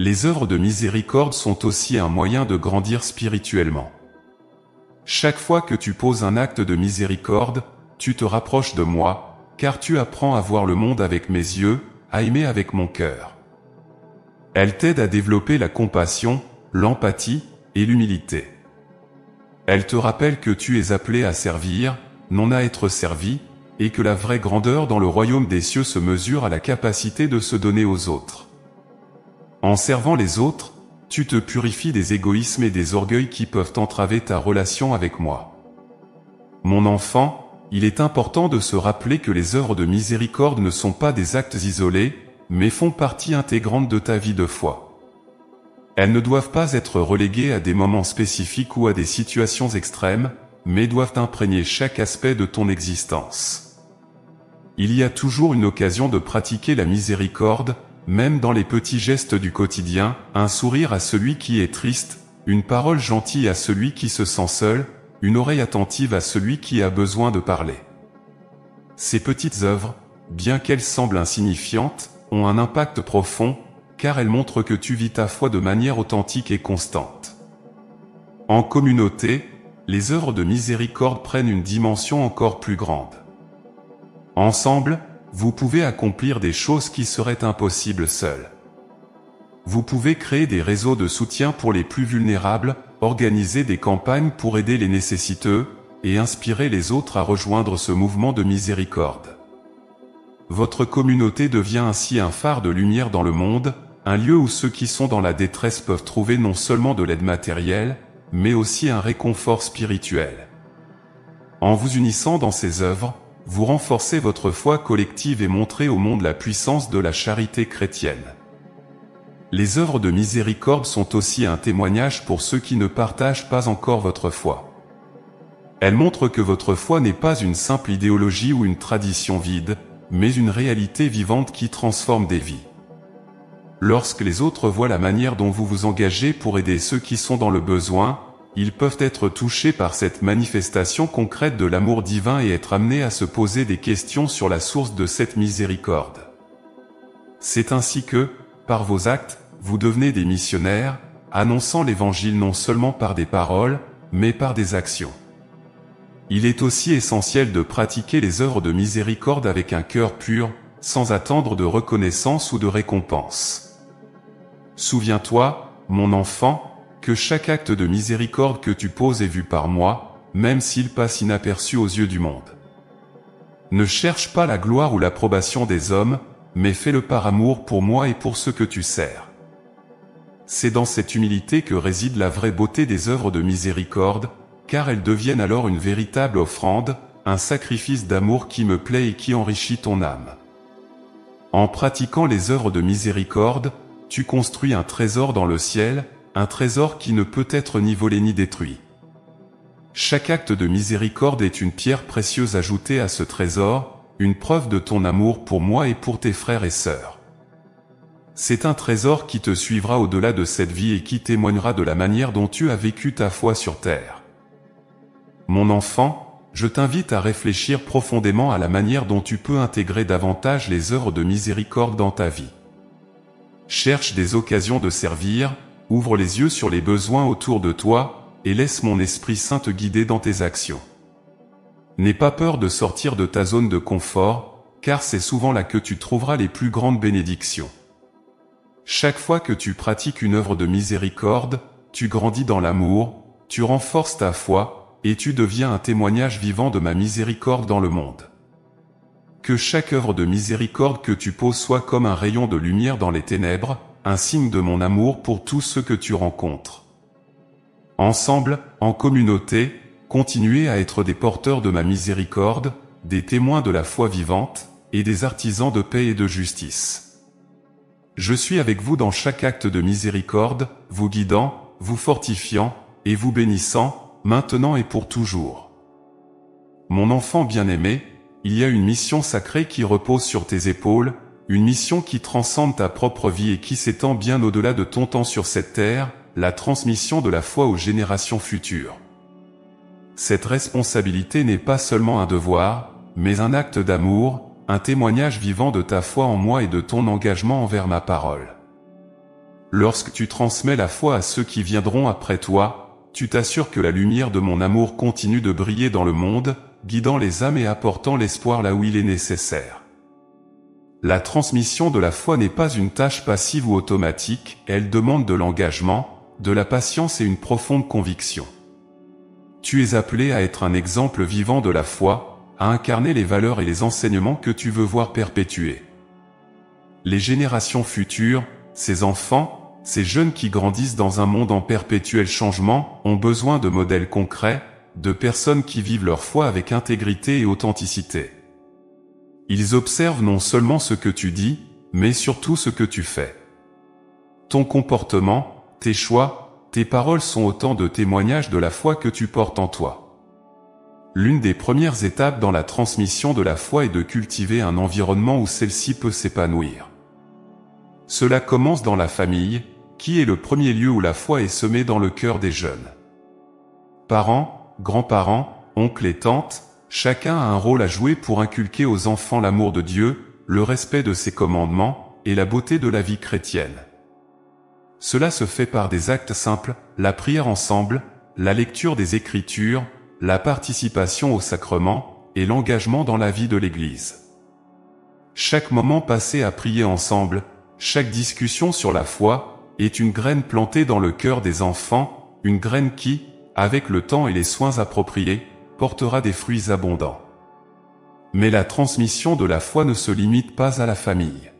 Les œuvres de miséricorde sont aussi un moyen de grandir spirituellement. Chaque fois que tu poses un acte de miséricorde, tu te rapproches de moi, car tu apprends à voir le monde avec mes yeux, à aimer avec mon cœur. Elle t'aide à développer la compassion, l'empathie et l'humilité. Elle te rappelle que tu es appelé à servir, non à être servi, et que la vraie grandeur dans le royaume des cieux se mesure à la capacité de se donner aux autres. En servant les autres, tu te purifies des égoïsmes et des orgueils qui peuvent entraver ta relation avec moi. Mon enfant, il est important de se rappeler que les œuvres de miséricorde ne sont pas des actes isolés, mais font partie intégrante de ta vie de foi. Elles ne doivent pas être reléguées à des moments spécifiques ou à des situations extrêmes, mais doivent imprégner chaque aspect de ton existence. Il y a toujours une occasion de pratiquer la miséricorde, même dans les petits gestes du quotidien, un sourire à celui qui est triste, une parole gentille à celui qui se sent seul, une oreille attentive à celui qui a besoin de parler. Ces petites œuvres, bien qu'elles semblent insignifiantes, ont un impact profond, car elles montrent que tu vis ta foi de manière authentique et constante. En communauté, les œuvres de miséricorde prennent une dimension encore plus grande. Ensemble, vous pouvez accomplir des choses qui seraient impossibles seuls. Vous pouvez créer des réseaux de soutien pour les plus vulnérables, organiser des campagnes pour aider les nécessiteux, et inspirer les autres à rejoindre ce mouvement de miséricorde. Votre communauté devient ainsi un phare de lumière dans le monde, un lieu où ceux qui sont dans la détresse peuvent trouver non seulement de l'aide matérielle, mais aussi un réconfort spirituel. En vous unissant dans ces œuvres, vous renforcez votre foi collective et montrez au monde la puissance de la charité chrétienne. Les œuvres de miséricorde sont aussi un témoignage pour ceux qui ne partagent pas encore votre foi. Elles montrent que votre foi n'est pas une simple idéologie ou une tradition vide, mais une réalité vivante qui transforme des vies. Lorsque les autres voient la manière dont vous vous engagez pour aider ceux qui sont dans le besoin, ils peuvent être touchés par cette manifestation concrète de l'amour divin et être amenés à se poser des questions sur la source de cette miséricorde. C'est ainsi que, par vos actes, vous devenez des missionnaires, annonçant l'Évangile non seulement par des paroles, mais par des actions. Il est aussi essentiel de pratiquer les œuvres de miséricorde avec un cœur pur, sans attendre de reconnaissance ou de récompense. Souviens-toi, mon enfant, que chaque acte de miséricorde que tu poses est vu par moi, même s'il passe inaperçu aux yeux du monde. Ne cherche pas la gloire ou l'approbation des hommes, mais fais-le par amour pour moi et pour ceux que tu sers. C'est dans cette humilité que réside la vraie beauté des œuvres de miséricorde, car elles deviennent alors une véritable offrande, un sacrifice d'amour qui me plaît et qui enrichit ton âme. En pratiquant les œuvres de miséricorde, tu construis un trésor dans le ciel, un trésor qui ne peut être ni volé ni détruit. Chaque acte de miséricorde est une pierre précieuse ajoutée à ce trésor, une preuve de ton amour pour moi et pour tes frères et sœurs. C'est un trésor qui te suivra au-delà de cette vie et qui témoignera de la manière dont tu as vécu ta foi sur terre. Mon enfant, je t'invite à réfléchir profondément à la manière dont tu peux intégrer davantage les œuvres de miséricorde dans ta vie. Cherche des occasions de servir, ouvre les yeux sur les besoins autour de toi, et laisse mon Esprit Saint te guider dans tes actions. N'aie pas peur de sortir de ta zone de confort, car c'est souvent là que tu trouveras les plus grandes bénédictions. Chaque fois que tu pratiques une œuvre de miséricorde, tu grandis dans l'amour, tu renforces ta foi, et tu deviens un témoignage vivant de ma miséricorde dans le monde. Que chaque œuvre de miséricorde que tu poses soit comme un rayon de lumière dans les ténèbres, un signe de mon amour pour tous ceux que tu rencontres. Ensemble, en communauté, continuez à être des porteurs de ma miséricorde, des témoins de la foi vivante, et des artisans de paix et de justice. Je suis avec vous dans chaque acte de miséricorde, vous guidant, vous fortifiant, et vous bénissant, maintenant et pour toujours. Mon enfant bien-aimé, il y a une mission sacrée qui repose sur tes épaules, une mission qui transcende ta propre vie et qui s'étend bien au-delà de ton temps sur cette terre, la transmission de la foi aux générations futures. Cette responsabilité n'est pas seulement un devoir, mais un acte d'amour, un témoignage vivant de ta foi en moi et de ton engagement envers ma parole. Lorsque tu transmets la foi à ceux qui viendront après toi, tu t'assures que la lumière de mon amour continue de briller dans le monde, guidant les âmes et apportant l'espoir là où il est nécessaire. La transmission de la foi n'est pas une tâche passive ou automatique, elle demande de l'engagement, de la patience et une profonde conviction. Tu es appelé à être un exemple vivant de la foi, à incarner les valeurs et les enseignements que tu veux voir perpétuer. Les générations futures, ces enfants, ces jeunes qui grandissent dans un monde en perpétuel changement, ont besoin de modèles concrets, de personnes qui vivent leur foi avec intégrité et authenticité. Ils observent non seulement ce que tu dis, mais surtout ce que tu fais. Ton comportement, tes choix, tes paroles sont autant de témoignages de la foi que tu portes en toi. L'une des premières étapes dans la transmission de la foi est de cultiver un environnement où celle-ci peut s'épanouir. Cela commence dans la famille, qui est le premier lieu où la foi est semée dans le cœur des jeunes. Parents, grands-parents, oncles et tantes, chacun a un rôle à jouer pour inculquer aux enfants l'amour de Dieu, le respect de ses commandements, et la beauté de la vie chrétienne. Cela se fait par des actes simples, la prière ensemble, la lecture des Écritures, la participation aux sacrements, et l'engagement dans la vie de l'Église. Chaque moment passé à prier ensemble, chaque discussion sur la foi, est une graine plantée dans le cœur des enfants, une graine qui, avec le temps et les soins appropriés, portera des fruits abondants. Mais la transmission de la foi ne se limite pas à la famille.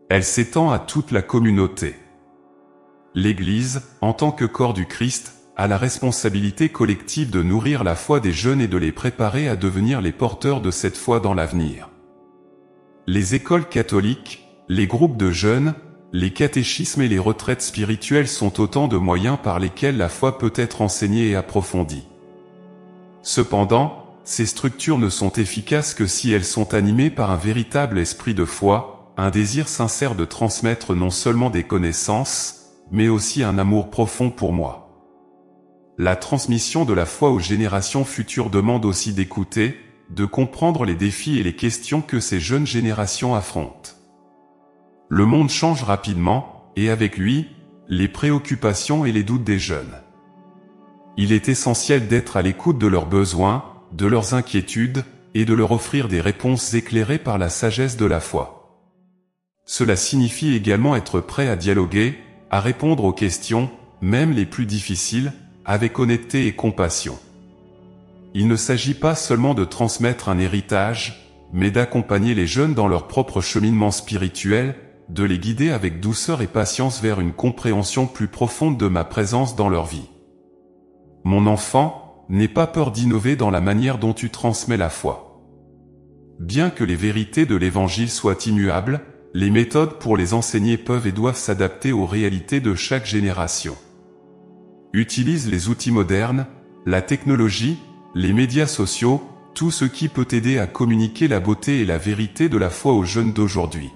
Elle s'étend à toute la communauté. L'Église, en tant que corps du Christ, a la responsabilité collective de nourrir la foi des jeunes et de les préparer à devenir les porteurs de cette foi dans l'avenir. Les écoles catholiques, les groupes de jeunes, les catéchismes et les retraites spirituelles sont autant de moyens par lesquels la foi peut être enseignée et approfondie. Cependant, ces structures ne sont efficaces que si elles sont animées par un véritable esprit de foi, un désir sincère de transmettre non seulement des connaissances, mais aussi un amour profond pour moi. La transmission de la foi aux générations futures demande aussi d'écouter, de comprendre les défis et les questions que ces jeunes générations affrontent. Le monde change rapidement, et avec lui, les préoccupations et les doutes des jeunes. Il est essentiel d'être à l'écoute de leurs besoins, de leurs inquiétudes, et de leur offrir des réponses éclairées par la sagesse de la foi. Cela signifie également être prêt à dialoguer, à répondre aux questions, même les plus difficiles, avec honnêteté et compassion. Il ne s'agit pas seulement de transmettre un héritage, mais d'accompagner les jeunes dans leur propre cheminement spirituel, de les guider avec douceur et patience vers une compréhension plus profonde de ma présence dans leur vie. Mon enfant, n'aie pas peur d'innover dans la manière dont tu transmets la foi. Bien que les vérités de l'Évangile soient immuables, les méthodes pour les enseigner peuvent et doivent s'adapter aux réalités de chaque génération. Utilise les outils modernes, la technologie, les médias sociaux, tout ce qui peut t'aider à communiquer la beauté et la vérité de la foi aux jeunes d'aujourd'hui.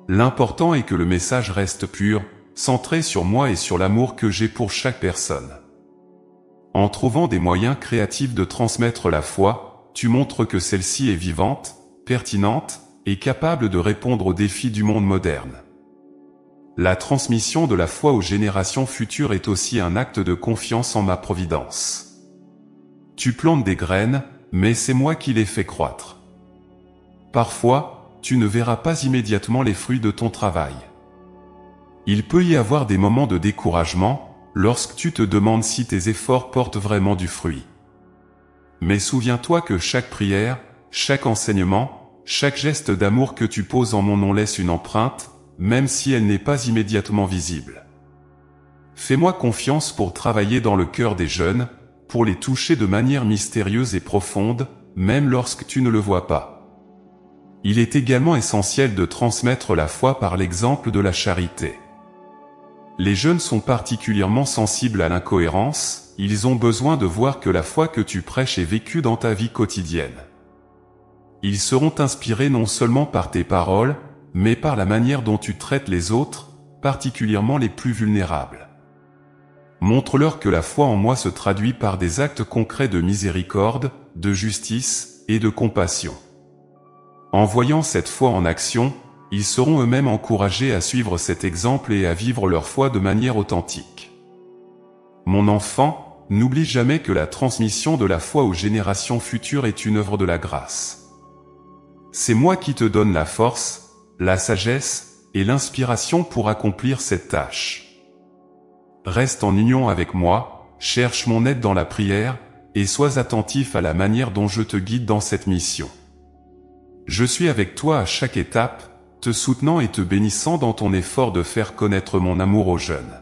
L'important est que le message reste pur, centré sur moi et sur l'amour que j'ai pour chaque personne. En trouvant des moyens créatifs de transmettre la foi, tu montres que celle-ci est vivante, pertinente et capable de répondre aux défis du monde moderne. La transmission de la foi aux générations futures est aussi un acte de confiance en ma providence. Tu plantes des graines, mais c'est moi qui les fais croître. Parfois, tu ne verras pas immédiatement les fruits de ton travail. Il peut y avoir des moments de découragement, lorsque tu te demandes si tes efforts portent vraiment du fruit. Mais souviens-toi que chaque prière, chaque enseignement, chaque geste d'amour que tu poses en mon nom laisse une empreinte, même si elle n'est pas immédiatement visible. Fais-moi confiance pour travailler dans le cœur des jeunes, pour les toucher de manière mystérieuse et profonde, même lorsque tu ne le vois pas. Il est également essentiel de transmettre la foi par l'exemple de la charité. Les jeunes sont particulièrement sensibles à l'incohérence, ils ont besoin de voir que la foi que tu prêches est vécue dans ta vie quotidienne. Ils seront inspirés non seulement par tes paroles, mais par la manière dont tu traites les autres, particulièrement les plus vulnérables. Montre-leur que la foi en moi se traduit par des actes concrets de miséricorde, de justice et de compassion. En voyant cette foi en action, ils seront eux-mêmes encouragés à suivre cet exemple et à vivre leur foi de manière authentique. Mon enfant, n'oublie jamais que la transmission de la foi aux générations futures est une œuvre de la grâce. C'est moi qui te donne la force, la sagesse et l'inspiration pour accomplir cette tâche. Reste en union avec moi, cherche mon aide dans la prière, et sois attentif à la manière dont je te guide dans cette mission. Je suis avec toi à chaque étape, te soutenant et te bénissant dans ton effort de faire connaître mon amour aux jeunes.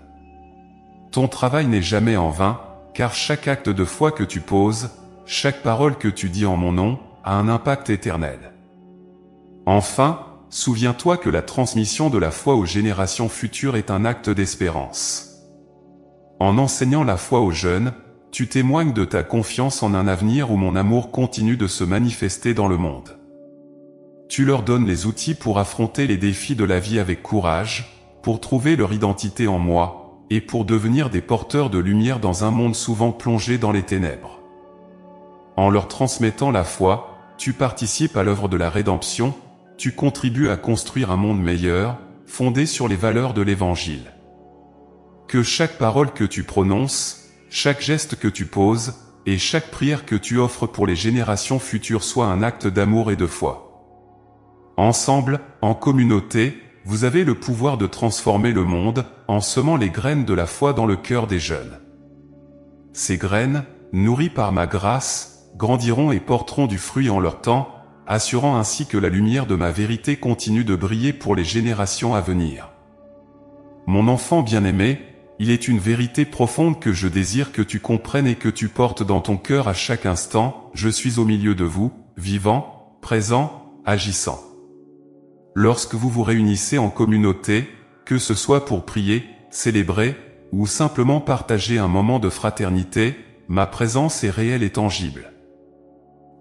Ton travail n'est jamais en vain, car chaque acte de foi que tu poses, chaque parole que tu dis en mon nom, a un impact éternel. Enfin, souviens-toi que la transmission de la foi aux générations futures est un acte d'espérance. En enseignant la foi aux jeunes, tu témoignes de ta confiance en un avenir où mon amour continue de se manifester dans le monde. Tu leur donnes les outils pour affronter les défis de la vie avec courage, pour trouver leur identité en moi, et pour devenir des porteurs de lumière dans un monde souvent plongé dans les ténèbres. En leur transmettant la foi, tu participes à l'œuvre de la rédemption, tu contribues à construire un monde meilleur, fondé sur les valeurs de l'Évangile. Que chaque parole que tu prononces, chaque geste que tu poses, et chaque prière que tu offres pour les générations futures soit un acte d'amour et de foi. Ensemble, en communauté, vous avez le pouvoir de transformer le monde, en semant les graines de la foi dans le cœur des jeunes. Ces graines, nourries par ma grâce, grandiront et porteront du fruit en leur temps, assurant ainsi que la lumière de ma vérité continue de briller pour les générations à venir. Mon enfant bien-aimé, il est une vérité profonde que je désire que tu comprennes et que tu portes dans ton cœur à chaque instant, je suis au milieu de vous, vivant, présent, agissant. Lorsque vous vous réunissez en communauté, que ce soit pour prier, célébrer, ou simplement partager un moment de fraternité, ma présence est réelle et tangible.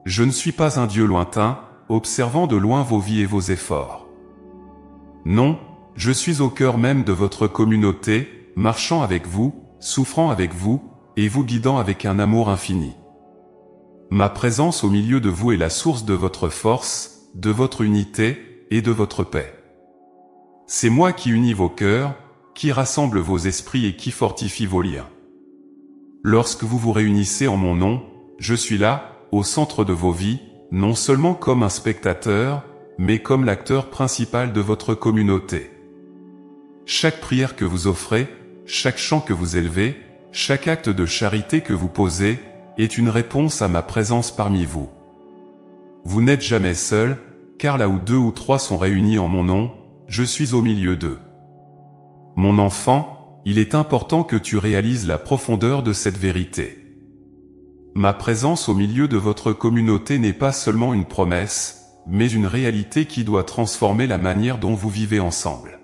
Je ne suis pas un Dieu lointain, observant de loin vos vies et vos efforts. Non, je suis au cœur même de votre communauté, marchant avec vous, souffrant avec vous, et vous guidant avec un amour infini. Ma présence au milieu de vous est la source de votre force, de votre unité, et de votre paix. C'est moi qui unis vos cœurs, qui rassemble vos esprits et qui fortifie vos liens. lorsque vous vous réunissez en mon nom, je suis là, au centre de vos vies, non seulement comme un spectateur, mais comme l'acteur principal de votre communauté. Chaque prière que vous offrez, chaque chant que vous élevez, chaque acte de charité que vous posez, est une réponse à ma présence parmi vous. Vous n'êtes jamais seul, car là où 2 ou 3 sont réunis en mon nom, je suis au milieu d'eux. Mon enfant, il est important que tu réalises la profondeur de cette vérité. Ma présence au milieu de votre communauté n'est pas seulement une promesse, mais une réalité qui doit transformer la manière dont vous vivez ensemble.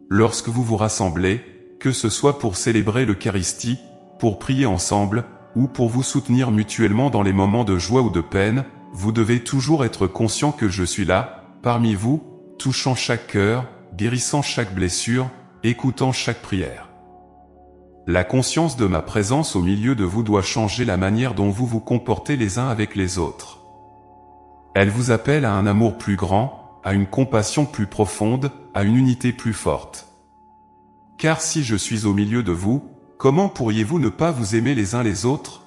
Lorsque vous vous rassemblez, que ce soit pour célébrer l'Eucharistie, pour prier ensemble, ou pour vous soutenir mutuellement dans les moments de joie ou de peine, vous devez toujours être conscient que je suis là, parmi vous, touchant chaque cœur, guérissant chaque blessure, écoutant chaque prière. La conscience de ma présence au milieu de vous doit changer la manière dont vous vous comportez les uns avec les autres. Elle vous appelle à un amour plus grand, à une compassion plus profonde, à une unité plus forte. Car si je suis au milieu de vous, comment pourriez-vous ne pas vous aimer les uns les autres?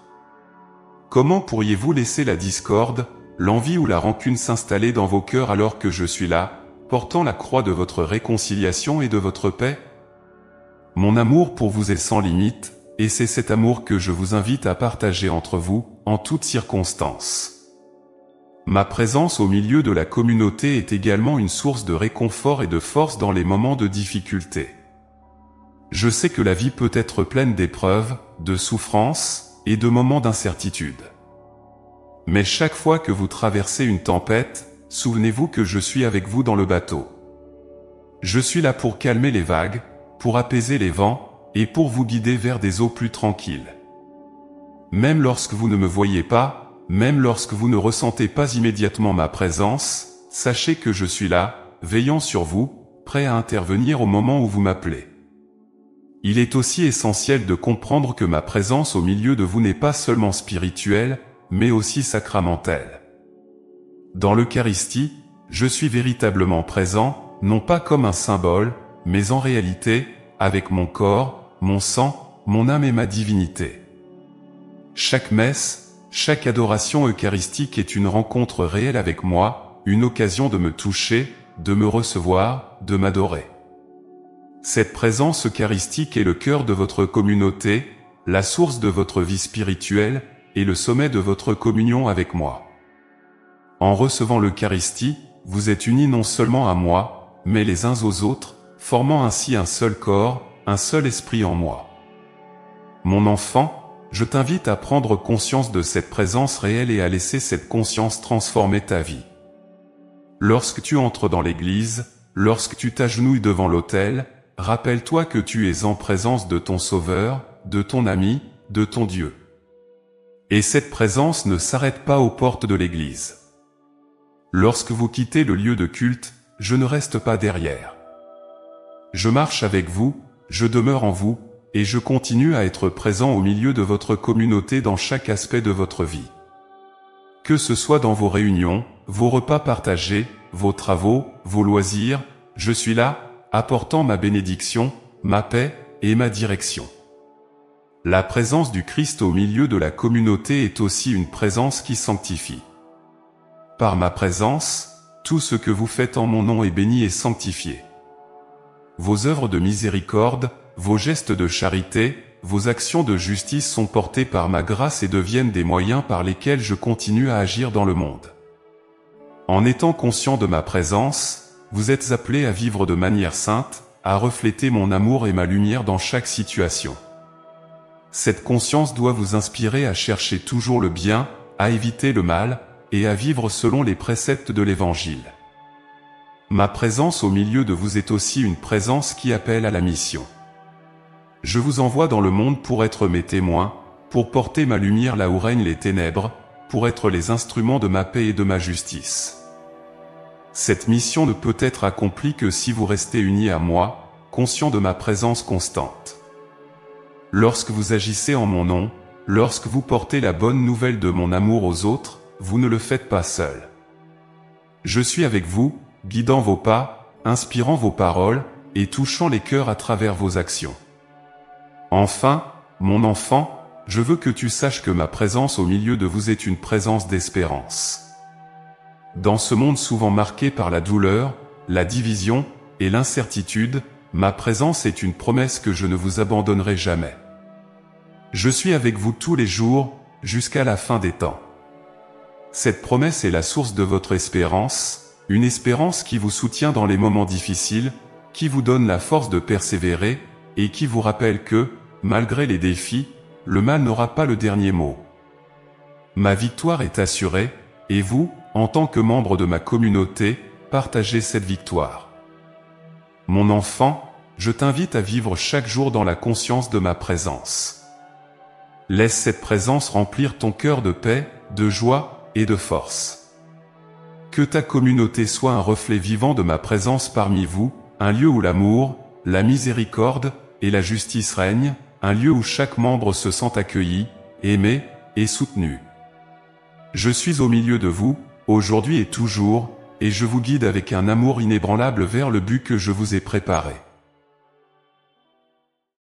Comment pourriez-vous laisser la discorde, l'envie ou la rancune s'installer dans vos cœurs alors que je suis là, portant la croix de votre réconciliation et de votre paix? Mon amour pour vous est sans limite, et c'est cet amour que je vous invite à partager entre vous, en toutes circonstances. Ma présence au milieu de la communauté est également une source de réconfort et de force dans les moments de difficulté. Je sais que la vie peut être pleine d'épreuves, de souffrances et de moments d'incertitude. Mais chaque fois que vous traversez une tempête, souvenez-vous que je suis avec vous dans le bateau. Je suis là pour calmer les vagues, pour apaiser les vents, et pour vous guider vers des eaux plus tranquilles. Même lorsque vous ne me voyez pas, même lorsque vous ne ressentez pas immédiatement ma présence, sachez que je suis là, veillant sur vous, prêt à intervenir au moment où vous m'appelez. Il est aussi essentiel de comprendre que ma présence au milieu de vous n'est pas seulement spirituelle, mais aussi sacramentelle. Dans l'Eucharistie, je suis véritablement présent, non pas comme un symbole, mais en réalité, avec mon corps, mon sang, mon âme et ma divinité. Chaque messe, chaque adoration eucharistique est une rencontre réelle avec moi, une occasion de me toucher, de me recevoir, de m'adorer. Cette présence eucharistique est le cœur de votre communauté, la source de votre vie spirituelle et le sommet de votre communion avec moi. En recevant l'Eucharistie, vous êtes unis non seulement à moi, mais les uns aux autres, formant ainsi un seul corps, un seul esprit en moi. Mon enfant, je t'invite à prendre conscience de cette présence réelle et à laisser cette conscience transformer ta vie. Lorsque tu entres dans l'église, lorsque tu t'agenouilles devant l'autel, rappelle-toi que tu es en présence de ton Sauveur, de ton ami, de ton Dieu. Et cette présence ne s'arrête pas aux portes de l'église. Lorsque vous quittez le lieu de culte, je ne reste pas derrière. Je marche avec vous, je demeure en vous, et je continue à être présent au milieu de votre communauté dans chaque aspect de votre vie. Que ce soit dans vos réunions, vos repas partagés, vos travaux, vos loisirs, je suis là, apportant ma bénédiction, ma paix et ma direction. La présence du Christ au milieu de la communauté est aussi une présence qui sanctifie. Par ma présence, tout ce que vous faites en mon nom est béni et sanctifié. Vos œuvres de miséricorde, vos gestes de charité, vos actions de justice sont portés par ma grâce et deviennent des moyens par lesquels je continue à agir dans le monde. En étant conscient de ma présence, vous êtes appelés à vivre de manière sainte, à refléter mon amour et ma lumière dans chaque situation. Cette conscience doit vous inspirer à chercher toujours le bien, à éviter le mal, et à vivre selon les préceptes de l'Évangile. Ma présence au milieu de vous est aussi une présence qui appelle à la mission. Je vous envoie dans le monde pour être mes témoins, pour porter ma lumière là où règnent les ténèbres, pour être les instruments de ma paix et de ma justice. Cette mission ne peut être accomplie que si vous restez unis à moi, conscients de ma présence constante. Lorsque vous agissez en mon nom, lorsque vous portez la bonne nouvelle de mon amour aux autres, vous ne le faites pas seul. Je suis avec vous, guidant vos pas, inspirant vos paroles, et touchant les cœurs à travers vos actions. Enfin, mon enfant, je veux que tu saches que ma présence au milieu de vous est une présence d'espérance. Dans ce monde souvent marqué par la douleur, la division et l'incertitude, ma présence est une promesse que je ne vous abandonnerai jamais. Je suis avec vous tous les jours, jusqu'à la fin des temps. Cette promesse est la source de votre espérance, une espérance qui vous soutient dans les moments difficiles, qui vous donne la force de persévérer, et qui vous rappelle que, malgré les défis, le mal n'aura pas le dernier mot. Ma victoire est assurée, et vous, en tant que membre de ma communauté, partagez cette victoire. Mon enfant, je t'invite à vivre chaque jour dans la conscience de ma présence. Laisse cette présence remplir ton cœur de paix, de joie et de force. Que ta communauté soit un reflet vivant de ma présence parmi vous, un lieu où l'amour, la miséricorde et la justice règnent, un lieu où chaque membre se sent accueilli, aimé et soutenu. Je suis au milieu de vous, aujourd'hui et toujours, et je vous guide avec un amour inébranlable vers le but que je vous ai préparé.